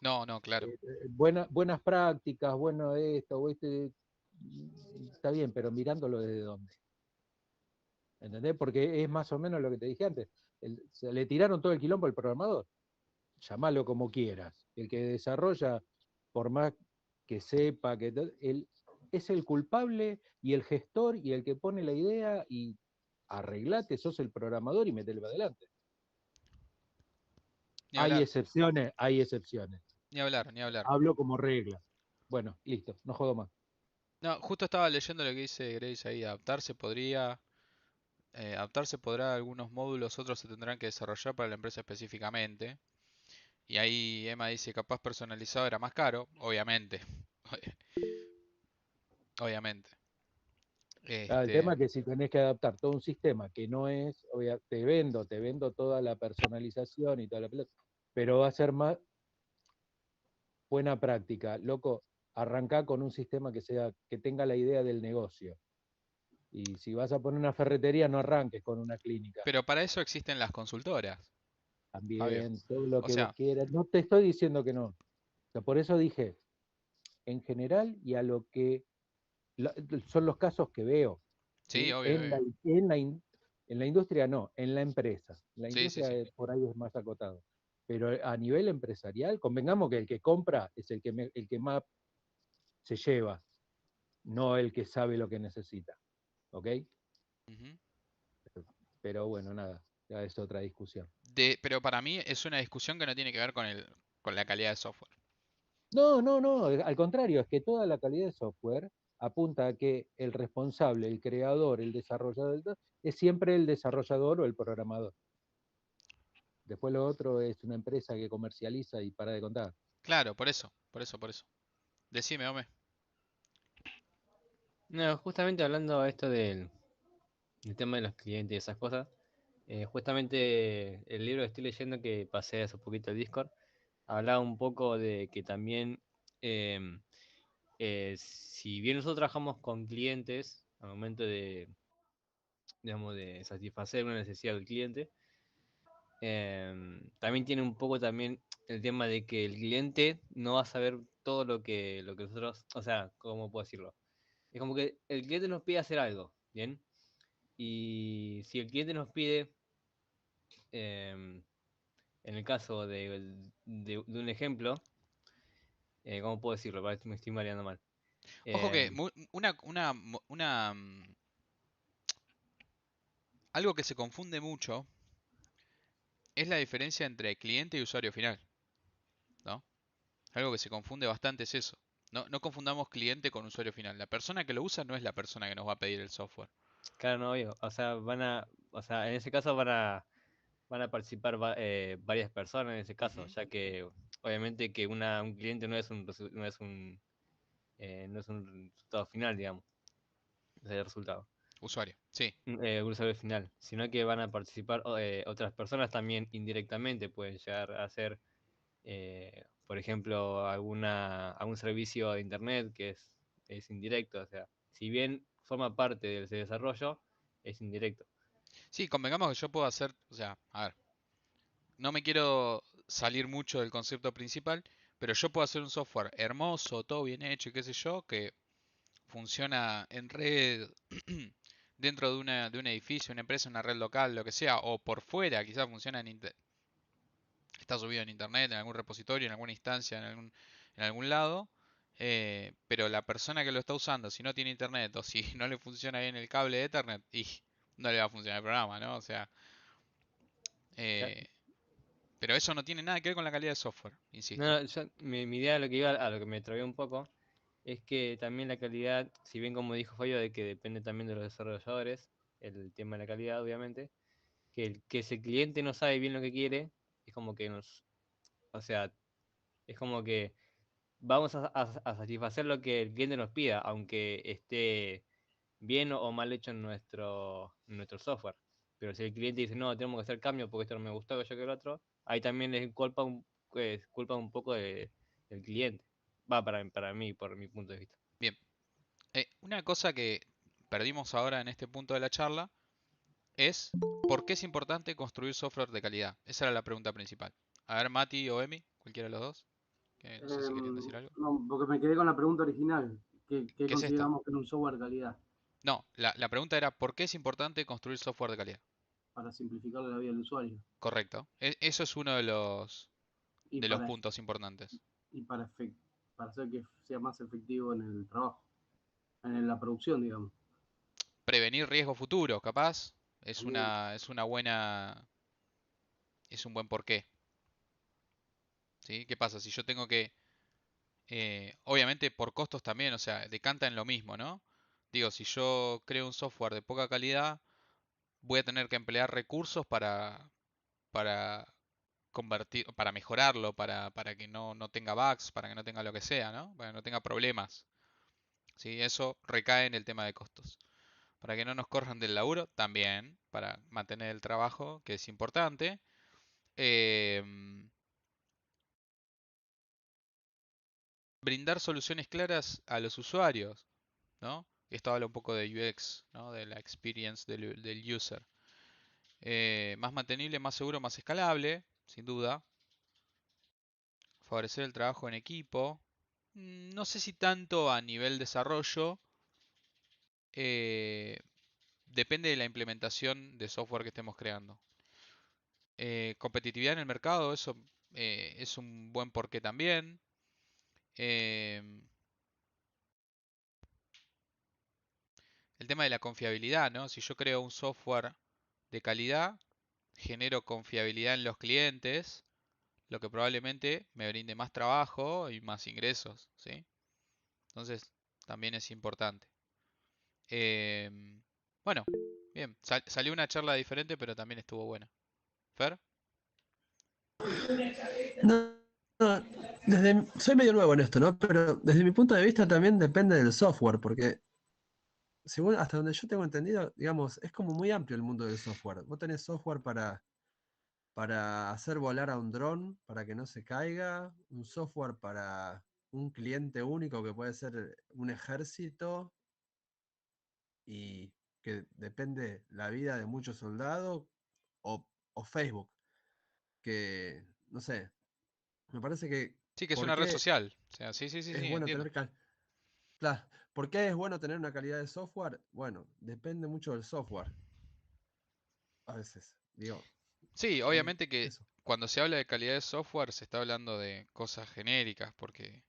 No, no, claro. Buenas prácticas, bueno esto, o está bien, pero mirándolo desde dónde. ¿Entendés? Porque es más o menos lo que te dije antes. Se le tiraron todo el quilombo al programador. Llamalo como quieras. El que desarrolla, por más que sepa, él es el culpable y el gestor y el que pone la idea y arreglate, sos el programador y metele para adelante. Ni Hay hablar, excepciones, hay excepciones. ni hablar, ni hablar. Hablo como regla. Bueno, listo, no jodo más. No, justo estaba leyendo lo que dice Grace ahí. Adaptarse podrá, algunos módulos, otros se tendrán que desarrollar para la empresa específicamente. Y ahí Emma dice, capaz personalizado era más caro, obviamente. Obviamente. El tema Este, es que si tenés que adaptar todo un sistema que no es, te vendo toda la personalización y toda la pelota, pero va a ser más buena práctica. Loco, arrancá con un sistema que tenga la idea del negocio. Y si vas a poner una ferretería, no arranques con una clínica. pero para eso existen las consultoras, Fabio. También, todo lo O que vos sea, quieras. No te estoy diciendo que no. O sea, por eso dije, en general y a lo que son los casos que veo. sí, ¿Sí? obvio, obvio. En la industria no, en la empresa. En la Sí, sí, industria sí. por ahí es más acotado. Pero a nivel empresarial, convengamos que el que compra es el que más se lleva, no el que sabe lo que necesita. ¿Ok? Ujú. Pero bueno, nada, ya es otra discusión. Pero para mí es una discusión que no tiene que ver con la calidad de software. No, al contrario, es que toda la calidad de software apunta a que el responsable, el creador, el desarrollador, es siempre el desarrollador o el programador. Después lo otro es una empresa que comercializa y para de contar. Claro, por eso, por eso, por eso. Decime, Ome. No, justamente hablando esto del tema de los clientes y esas cosas, justamente el libro que estoy leyendo que pasé hace poquito el Discord, hablaba un poco de que también, em, si bien nosotros trabajamos con clientes al momento de, digamos, de satisfacer una necesidad del cliente, también tiene un poco también el tema de que el cliente no va a saber todo lo que nosotros, o sea, ¿cómo puedo decirlo? Es como que el cliente nos pide hacer algo, ¿bien? Y si el cliente nos pide, em, en el caso de un ejemplo, ¿cómo puedo decirlo? Para que me estoy mareando mal. Ojo que Em, algo que se confunde mucho es la diferencia entre cliente y usuario final, ¿no? Algo que se confunde bastante es eso. No, no confundamos cliente con usuario final. La persona que lo usa no es la persona que nos va a pedir el software. claro, no, obvio. O sea, en ese caso van a participar varias personas en ese caso, Ujú. ya que obviamente que un cliente no es un resultado final, digamos, no es el resultado. Usuario, sí. Un usuario final, sino que van a participar otras personas también indirectamente, pueden llegar a ser, por ejemplo, algún servicio de internet que es indirecto, o sea, si bien forma parte del desarrollo, es indirecto. Sí, convengamos que yo puedo hacer, o sea, a ver, no me quiero salir mucho del concepto principal, pero yo puedo hacer un software hermoso, todo bien hecho y qué sé yo, que funciona en red dentro de un edificio, una empresa, una red local, lo que sea, o por fuera, quizás funciona está subido en internet, en algún repositorio, en alguna instancia, en algún lado, pero la persona que lo está usando, si no tiene internet o si no le funciona bien el cable de Ethernet, y no le va a funcionar el programa, ¿no? O sea, Ya- eh, pero eso no tiene nada que ver con la calidad de software, insisto. No, mi idea a lo que iba, a lo que me trabé un poco, es que también la calidad, si bien como dijo Fabio, de que depende también de los desarrolladores, el tema de la calidad, obviamente, que si el cliente no sabe bien lo que quiere, es como que o sea, es como que vamos a satisfacer lo que el cliente nos pida, aunque esté bien o mal hecho en nuestro software. Pero si el cliente dice, no, tenemos que hacer cambios porque esto no me gustó, que yo que el otro, ahí también es culpa un poco del cliente. Va para mí, por mi punto de vista. Bien. Una cosa que perdimos ahora en este punto de la charla es ¿por qué es importante construir software de calidad? Esa era la pregunta principal. A ver, Mati o Emi, cualquiera de los dos, que no sé si querían decir algo. No, porque me quedé con la pregunta original. ¿Qué ¿Qué es esta? consideramos que es un software de calidad? No, la pregunta era ¿por qué es importante construir software de calidad? Para simplificarle la vida al usuario Correcto. Eso es uno y de los para, puntos importantes. y para hacer que sea más efectivo en el trabajo, en la producción, digamos. Prevenir riesgos futuros, capaz, También. es una buena, es un buen porqué. ¿Sí? ¿Qué pasa? Si yo tengo que, obviamente por costos también, o sea, decanta en lo mismo, ¿no? Digo, si yo creo un software de poca calidad, voy a tener que emplear recursos para convertir, para mejorarlo, para que no tenga bugs, para que no tenga lo que sea, ¿no? Para que no tenga problemas. ¿Sí? Eso recae en el tema de costos. Para que no nos corran del laburo, también, para mantener el trabajo, que es importante. Em, Brindar soluciones claras a los usuarios, ¿no? Esto habla un poco de UX, ¿no? De la experience del user. Más mantenible, más seguro, más escalable, sin duda. Favorecer el trabajo en equipo. No sé si tanto a nivel desarrollo. eh, Depende de la implementación de software que estemos creando. Competitividad en el mercado, eso es un buen porqué también. Em, el tema de la confiabilidad, ¿no? Si yo creo un software de calidad, genero confiabilidad en los clientes, lo que probablemente me brinde más trabajo y más ingresos, ¿sí? Entonces, también es importante. Em, bueno, bien, salió una charla diferente, pero también estuvo buena. ¿Fer? No, no, soy medio nuevo en esto, ¿no? Pero desde mi punto de vista también depende del software, porque según hasta donde yo tengo entendido, digamos, es como muy amplio el mundo del software. Vos tenés software para hacer volar a un dron para que no se caiga, un software para un cliente único que puede ser un ejército y que depende la vida de muchos soldados, o Facebook, que no sé, me parece que Sí, que es ¿por una red qué social. O sea, sí, sí, sí, es sí, bueno entiendo. tener ¿por qué es bueno tener una calidad de software? Bueno, depende mucho del software, a veces, digo, Sí, son obviamente que eso. cuando se habla de calidad de software se está hablando de cosas genéricas, porque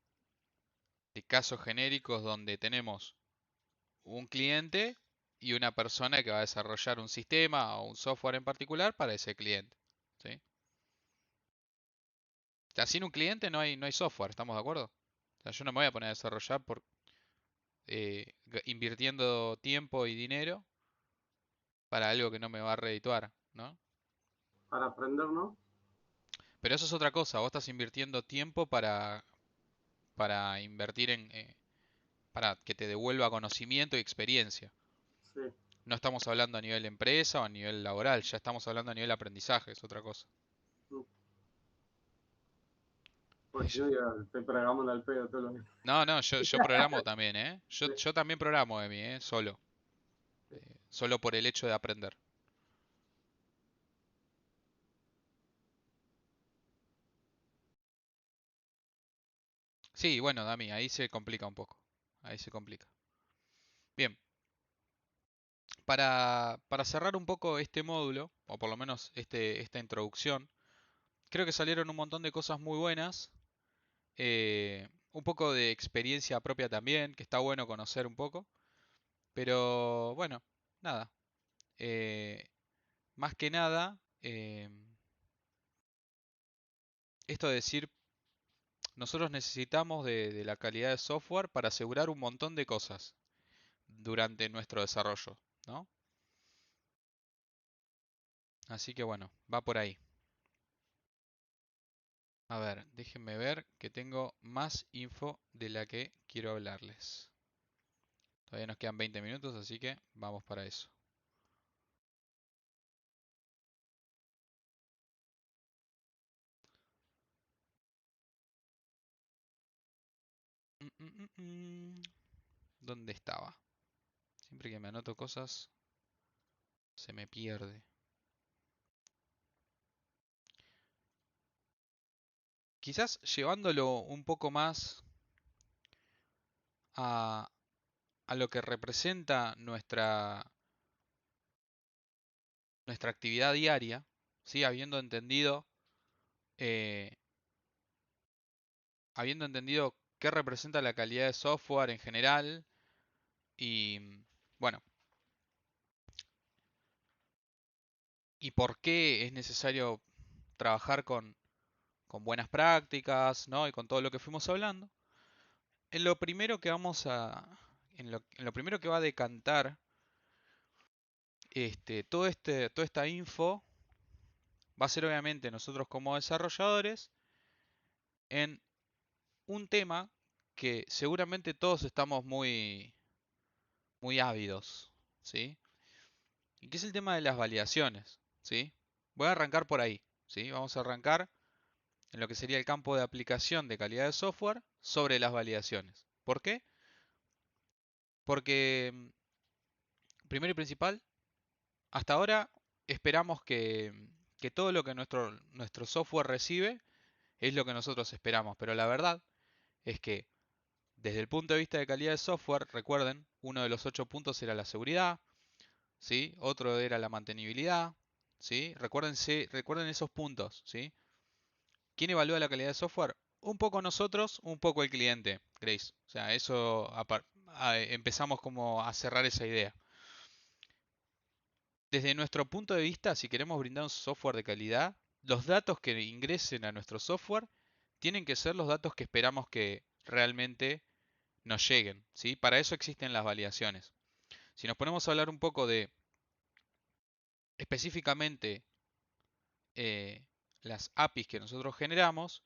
de casos genéricos donde tenemos un cliente y una persona que va a desarrollar un sistema o un software en particular para ese cliente. ¿Sí? O sea, sin un cliente no hay software, ¿estamos de acuerdo? O sea, yo no me voy a poner a desarrollar invirtiendo tiempo y dinero para algo que no me va a redituar, ¿no? Para aprender, ¿no? Pero eso es otra cosa, vos estás invirtiendo tiempo para invertir para que te devuelva conocimiento y experiencia. Sí. No estamos hablando a nivel empresa o a nivel laboral, ya estamos hablando a nivel aprendizaje, es otra cosa. Pues si no, ya estoy programando al pedo todos los días. No, no, yo programo también, ¿eh? Sí. Yo también programo, Emi, ¿eh? Solo. Solo por el hecho de aprender. Sí, bueno, Dami, ahí se complica un poco. Ahí se complica. Bien, para cerrar un poco este módulo, o por lo menos esta introducción, creo que salieron un montón de cosas muy buenas. Un poco de experiencia propia también, que está bueno conocer un poco. Pero bueno, nada. Más que nada, esto de decir, nosotros necesitamos de la calidad de software para asegurar un montón de cosas durante nuestro desarrollo, ¿no? Así que bueno, va por ahí. A ver, déjenme ver que tengo más info de la que quiero hablarles. Todavía nos quedan 20 minutos, así que vamos para eso. ¿Dónde estaba? Siempre que me anoto cosas, se me pierde. Quizás llevándolo un poco más a lo que representa nuestra actividad diaria, ¿sí? Eh, habiendo entendido qué representa la calidad de software en general y, bueno, y por qué es necesario trabajar con buenas prácticas, ¿no? Y con todo lo que fuimos hablando. En lo primero que vamos a, en lo primero que va a decantar toda esta info va a ser obviamente nosotros como desarrolladores en un tema que seguramente todos estamos muy ávidos, ¿sí? Y que es el tema de las validaciones, ¿sí? Voy a arrancar por ahí, ¿sí? Vamos a arrancar en lo que sería el campo de aplicación de calidad de software sobre las validaciones. ¿Por qué? Porque, primero y principal, hasta ahora esperamos que todo lo que nuestro software recibe es lo que nosotros esperamos, pero la verdad es que desde el punto de vista de calidad de software, recuerden, uno de los 8 puntos era la seguridad, ¿sí? Otro era la mantenibilidad, ¿sí? Recuerden esos puntos, ¿sí? ¿Quién evalúa la calidad de software? Un poco nosotros, un poco el cliente, Grace. O sea, eso empezamos como a cerrar esa idea. Desde nuestro punto de vista, si queremos brindar un software de calidad, los datos que ingresen a nuestro software tienen que ser los datos que esperamos que realmente nos lleguen, ¿sí? Para eso existen las validaciones. Si nos ponemos a hablar un poco de específicamente las APIs que nosotros generamos,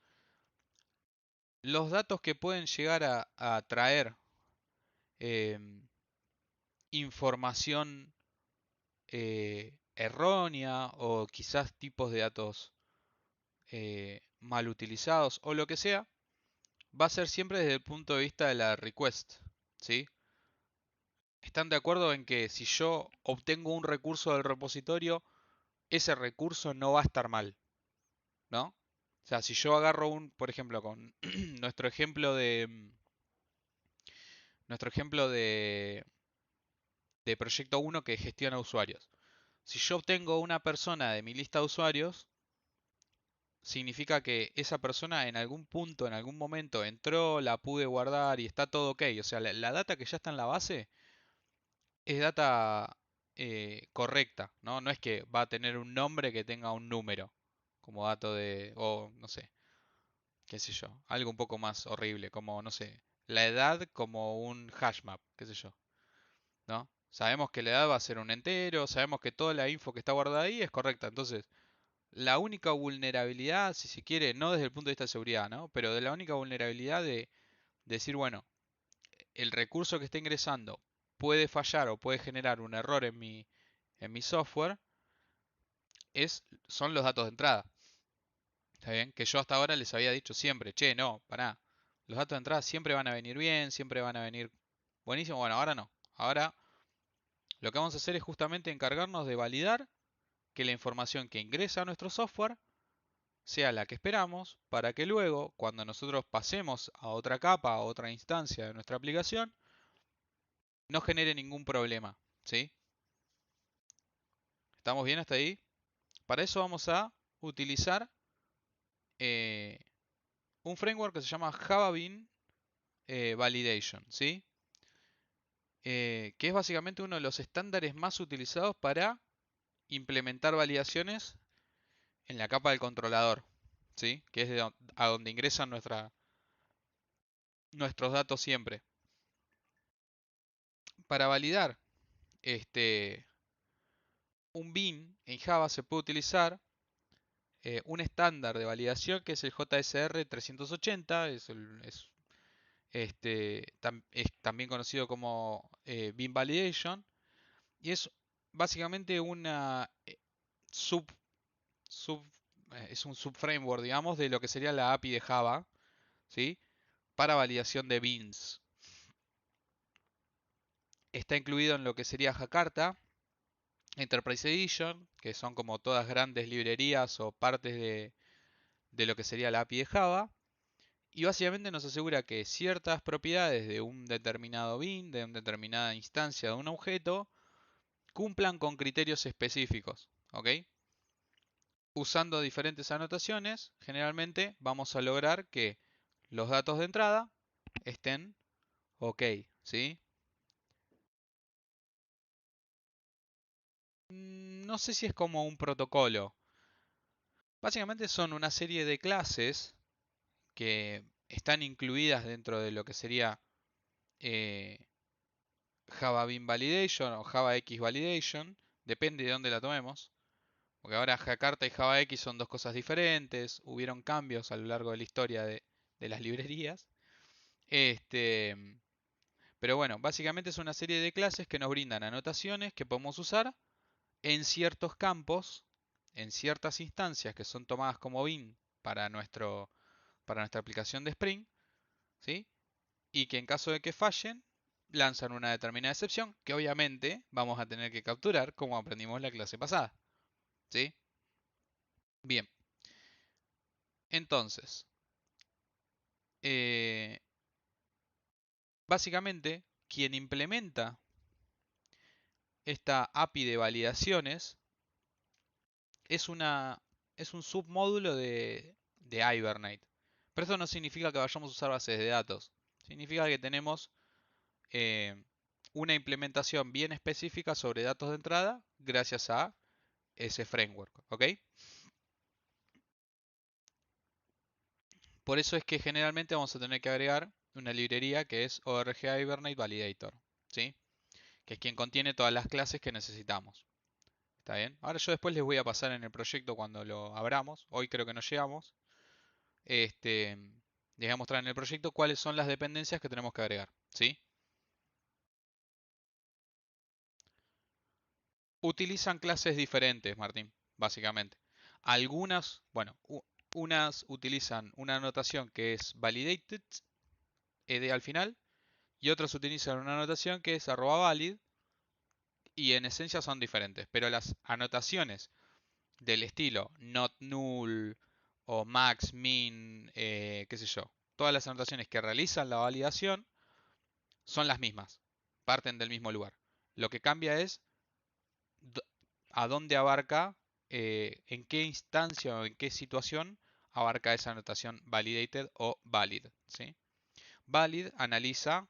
los datos que pueden llegar a traer información errónea o quizás tipos de datos mal utilizados o lo que sea, va a ser siempre desde el punto de vista de la request, ¿sí? ¿Están de acuerdo en que si yo obtengo un recurso del repositorio, ese recurso no va a estar mal, ¿no? O sea, si yo agarro por ejemplo, con nuestro ejemplo de proyecto 1 que gestiona usuarios. Si yo obtengo una persona de mi lista de usuarios, significa que esa persona en algún punto, en algún momento entró, la pude guardar y está todo ok. O sea, la data que ya está en la base es data correcta, ¿no? No es que va a tener un nombre que tenga un número como dato o no sé, qué sé yo, algo un poco más horrible, como, no sé, la edad como un hashmap, qué sé yo, ¿no? Sabemos que la edad va a ser un entero, sabemos que toda la info que está guardada ahí es correcta, entonces la única vulnerabilidad, si se quiere, no desde el punto de vista de seguridad, ¿no? Pero de la única vulnerabilidad de decir, bueno, el recurso que está ingresando puede fallar o puede generar un error en mi software, son los datos de entrada. ¿Está bien? Que yo hasta ahora les había dicho siempre, che, no, pará. Los datos de entrada siempre van a venir bien, siempre van a venir buenísimo. Bueno, ahora no. Ahora lo que vamos a hacer es justamente encargarnos de validar que la información que ingresa a nuestro software sea la que esperamos para que luego, cuando nosotros pasemos a otra capa, a otra instancia de nuestra aplicación, no genere ningún problema. ¿Sí? ¿Estamos bien hasta ahí? Para eso vamos a utilizar eh, un framework que se llama Java Bean Validation, ¿sí? Que es básicamente uno de los estándares más utilizados para implementar validaciones en la capa del controlador, ¿sí? Que es a donde ingresan nuestros datos siempre. Para validar un bean en Java se puede utilizar un estándar de validación que es el JSR 380, es es también conocido como Beam Validation, y es básicamente una sub, sub es un subframework, digamos, de lo que sería la API de Java, ¿sí? Para validación de beans. Está incluido en lo que sería Jakarta, Enterprise Edition, que son como todas grandes librerías o partes de lo que sería la API de Java. Y básicamente nos asegura que ciertas propiedades de un determinado bin, de una determinada instancia de un objeto, cumplan con criterios específicos. ¿Ok? Usando diferentes anotaciones, generalmente vamos a lograr que los datos de entrada estén ok. ¿Sí? No sé si es como un protocolo. Básicamente son una serie de clases que están incluidas dentro de lo que sería eh, Java Bean Validation o Java X Validation, depende de dónde la tomemos, porque ahora Jakarta y Java X son dos cosas diferentes, hubieron cambios a lo largo de la historia de las librerías. Este, pero bueno, básicamente es una serie de clases que nos brindan anotaciones que podemos usar en ciertos campos, en ciertas instancias que son tomadas como bin para nuestra aplicación de Spring, ¿sí? Y que en caso de que fallen, lanzan una determinada excepción que obviamente vamos a tener que capturar como aprendimos la clase pasada. ¿Sí? Bien. Entonces, eh, básicamente, quien implementa esta API de validaciones es un submódulo de Hibernate. Pero eso no significa que vayamos a usar bases de datos. Significa que tenemos eh, una implementación bien específica sobre datos de entrada gracias a ese framework. ¿Ok? Por eso es que generalmente vamos a tener que agregar una librería que es ORG Hibernate Validator, ¿sí? Que es quien contiene todas las clases que necesitamos. ¿Está bien? Ahora yo después les voy a pasar en el proyecto cuando lo abramos. Hoy creo que no llegamos. Les voy a mostrar en el proyecto cuáles son las dependencias que tenemos que agregar, ¿sí? Utilizan clases diferentes, Martín, básicamente. Algunas, bueno, unas utilizan una anotación que es validated, ed al final, y otras utilizan una anotación que es @valid, y en esencia son diferentes, pero las anotaciones del estilo not null o max, min, qué sé yo, todas las anotaciones que realizan la validación son las mismas, parten del mismo lugar. Lo que cambia es a dónde abarca, en qué instancia o en qué situación abarca esa anotación validated o valid, ¿sí? Valid analiza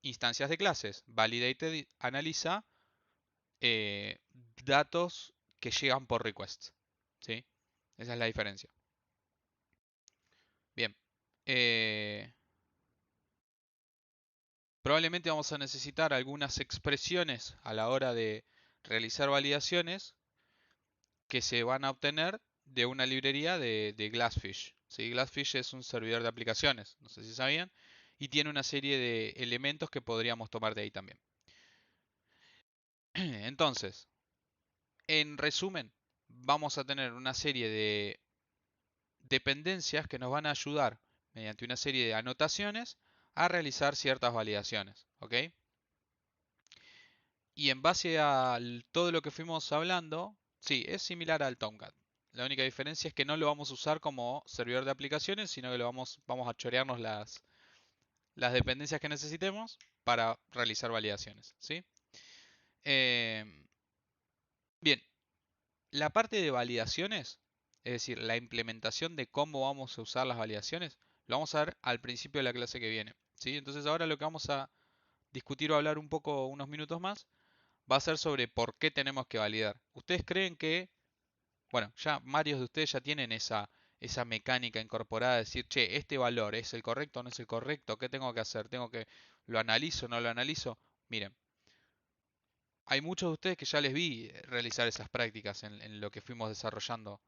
instancias de clases, validated analiza eh, datos que llegan por request, ¿sí? Esa es la diferencia. Bien. Probablemente vamos a necesitar algunas expresiones a la hora de realizar validaciones que se van a obtener de una librería de Glassfish, ¿sí? Glassfish es un servidor de aplicaciones, no sé si sabían, y tiene una serie de elementos que podríamos tomar de ahí también. Entonces, en resumen, vamos a tener una serie de dependencias que nos van a ayudar mediante una serie de anotaciones a realizar ciertas validaciones, ¿ok? Y en base a todo lo que fuimos hablando, sí, es similar al Tomcat. La única diferencia es que no lo vamos a usar como servidor de aplicaciones, sino que vamos a chorearnos las dependencias que necesitemos para realizar validaciones, ¿sí? Bien, la parte de validaciones, es decir, la implementación de cómo vamos a usar las validaciones, lo vamos a ver al principio de la clase que viene, ¿sí? Entonces ahora lo que vamos a discutir o hablar un poco, unos minutos más, va a ser sobre por qué tenemos que validar. ¿Ustedes creen que, bueno, ya varios de ustedes ya tienen esa mecánica incorporada de decir, che, este valor es el correcto o no es el correcto? ¿Qué tengo que hacer? ¿Lo analizo o no lo analizo? Miren, hay muchos de ustedes que ya les vi realizar esas prácticas en lo que fuimos desarrollando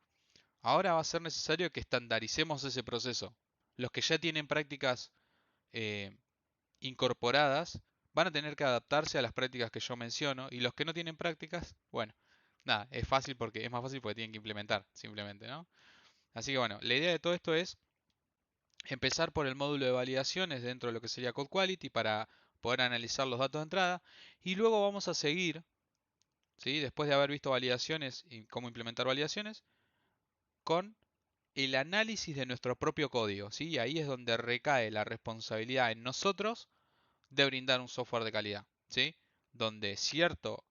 Ahora va a ser necesario que estandaricemos ese proceso. Los que ya tienen prácticas eh, incorporadas van a tener que adaptarse a las prácticas que yo menciono y los que no tienen prácticas, bueno, nada, es fácil porque es más fácil porque tienen que implementar, simplemente, ¿no? Así que bueno, la idea de todo esto es empezar por el módulo de validaciones dentro de lo que sería Code Quality para poder analizar los datos de entrada y luego vamos a seguir, ¿sí? Después de haber visto validaciones y cómo implementar validaciones, con el análisis de nuestro propio código, ¿sí? Y ahí es donde recae la responsabilidad en nosotros de brindar un software de calidad, ¿sí? Donde cierto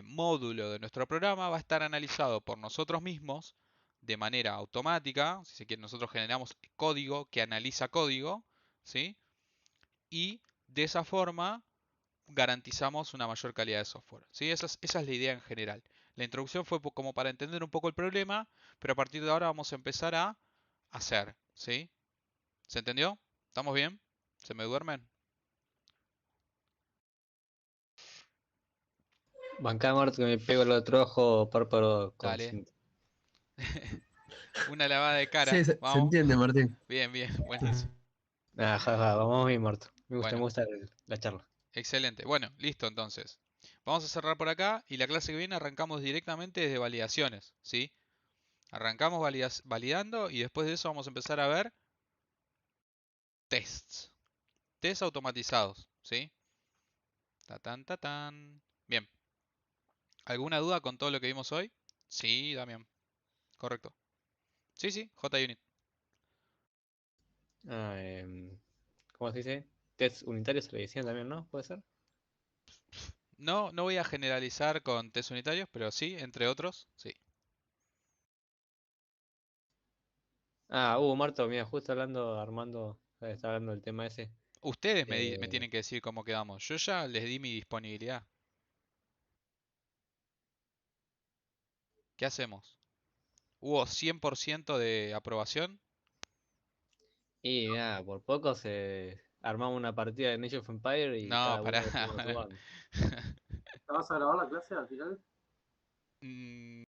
módulo de nuestro programa va a estar analizado por nosotros mismos de manera automática, si se quiere, nosotros generamos código que analiza código, ¿sí? Y de esa forma garantizamos una mayor calidad de software, ¿sí? Esa es la idea en general. La introducción fue como para entender un poco el problema, pero a partir de ahora vamos a empezar a hacer, ¿sí? ¿Se entendió? ¿Estamos bien? ¿Se me duermen? Bancá, Marto, que me pego el otro ojo párpado con Dale. cinta. Una lavada de cara. Sí, se Vamos. entiende, Martín. Bien, bien. Buenísimo. Ah, ja, ja, vamos bien, Marto. Me Bueno, gusta la charla. excelente. Bueno, listo entonces. Vamos a cerrar por acá y la clase que viene arrancamos directamente desde validaciones, ¿sí? Arrancamos validando y después de eso vamos a empezar a ver tests. Tests automatizados, ¿sí? Tatán, tatán. Bien. ¿Alguna duda con todo lo que vimos hoy? Sí, Damián. Correcto. Sí, sí, JUnit. Ah, ¿cómo se dice? Test unitarios se le decían también, ¿no? ¿Puede ser? No, no voy a generalizar con test unitarios, pero sí, entre otros, sí. Ah, Marto, mira, justo hablando, Armando, está hablando del tema ese. Ustedes me Eh, tienen que decir cómo quedamos. Yo ya les di mi disponibilidad. ¿Qué hacemos? ¿Hubo 100% de aprobación? y nada, por poco se armamos una partida de Age of Empire y No, cada pará. uno le pongo a su bando. ¿Te vas a grabar la clase al final? Mm,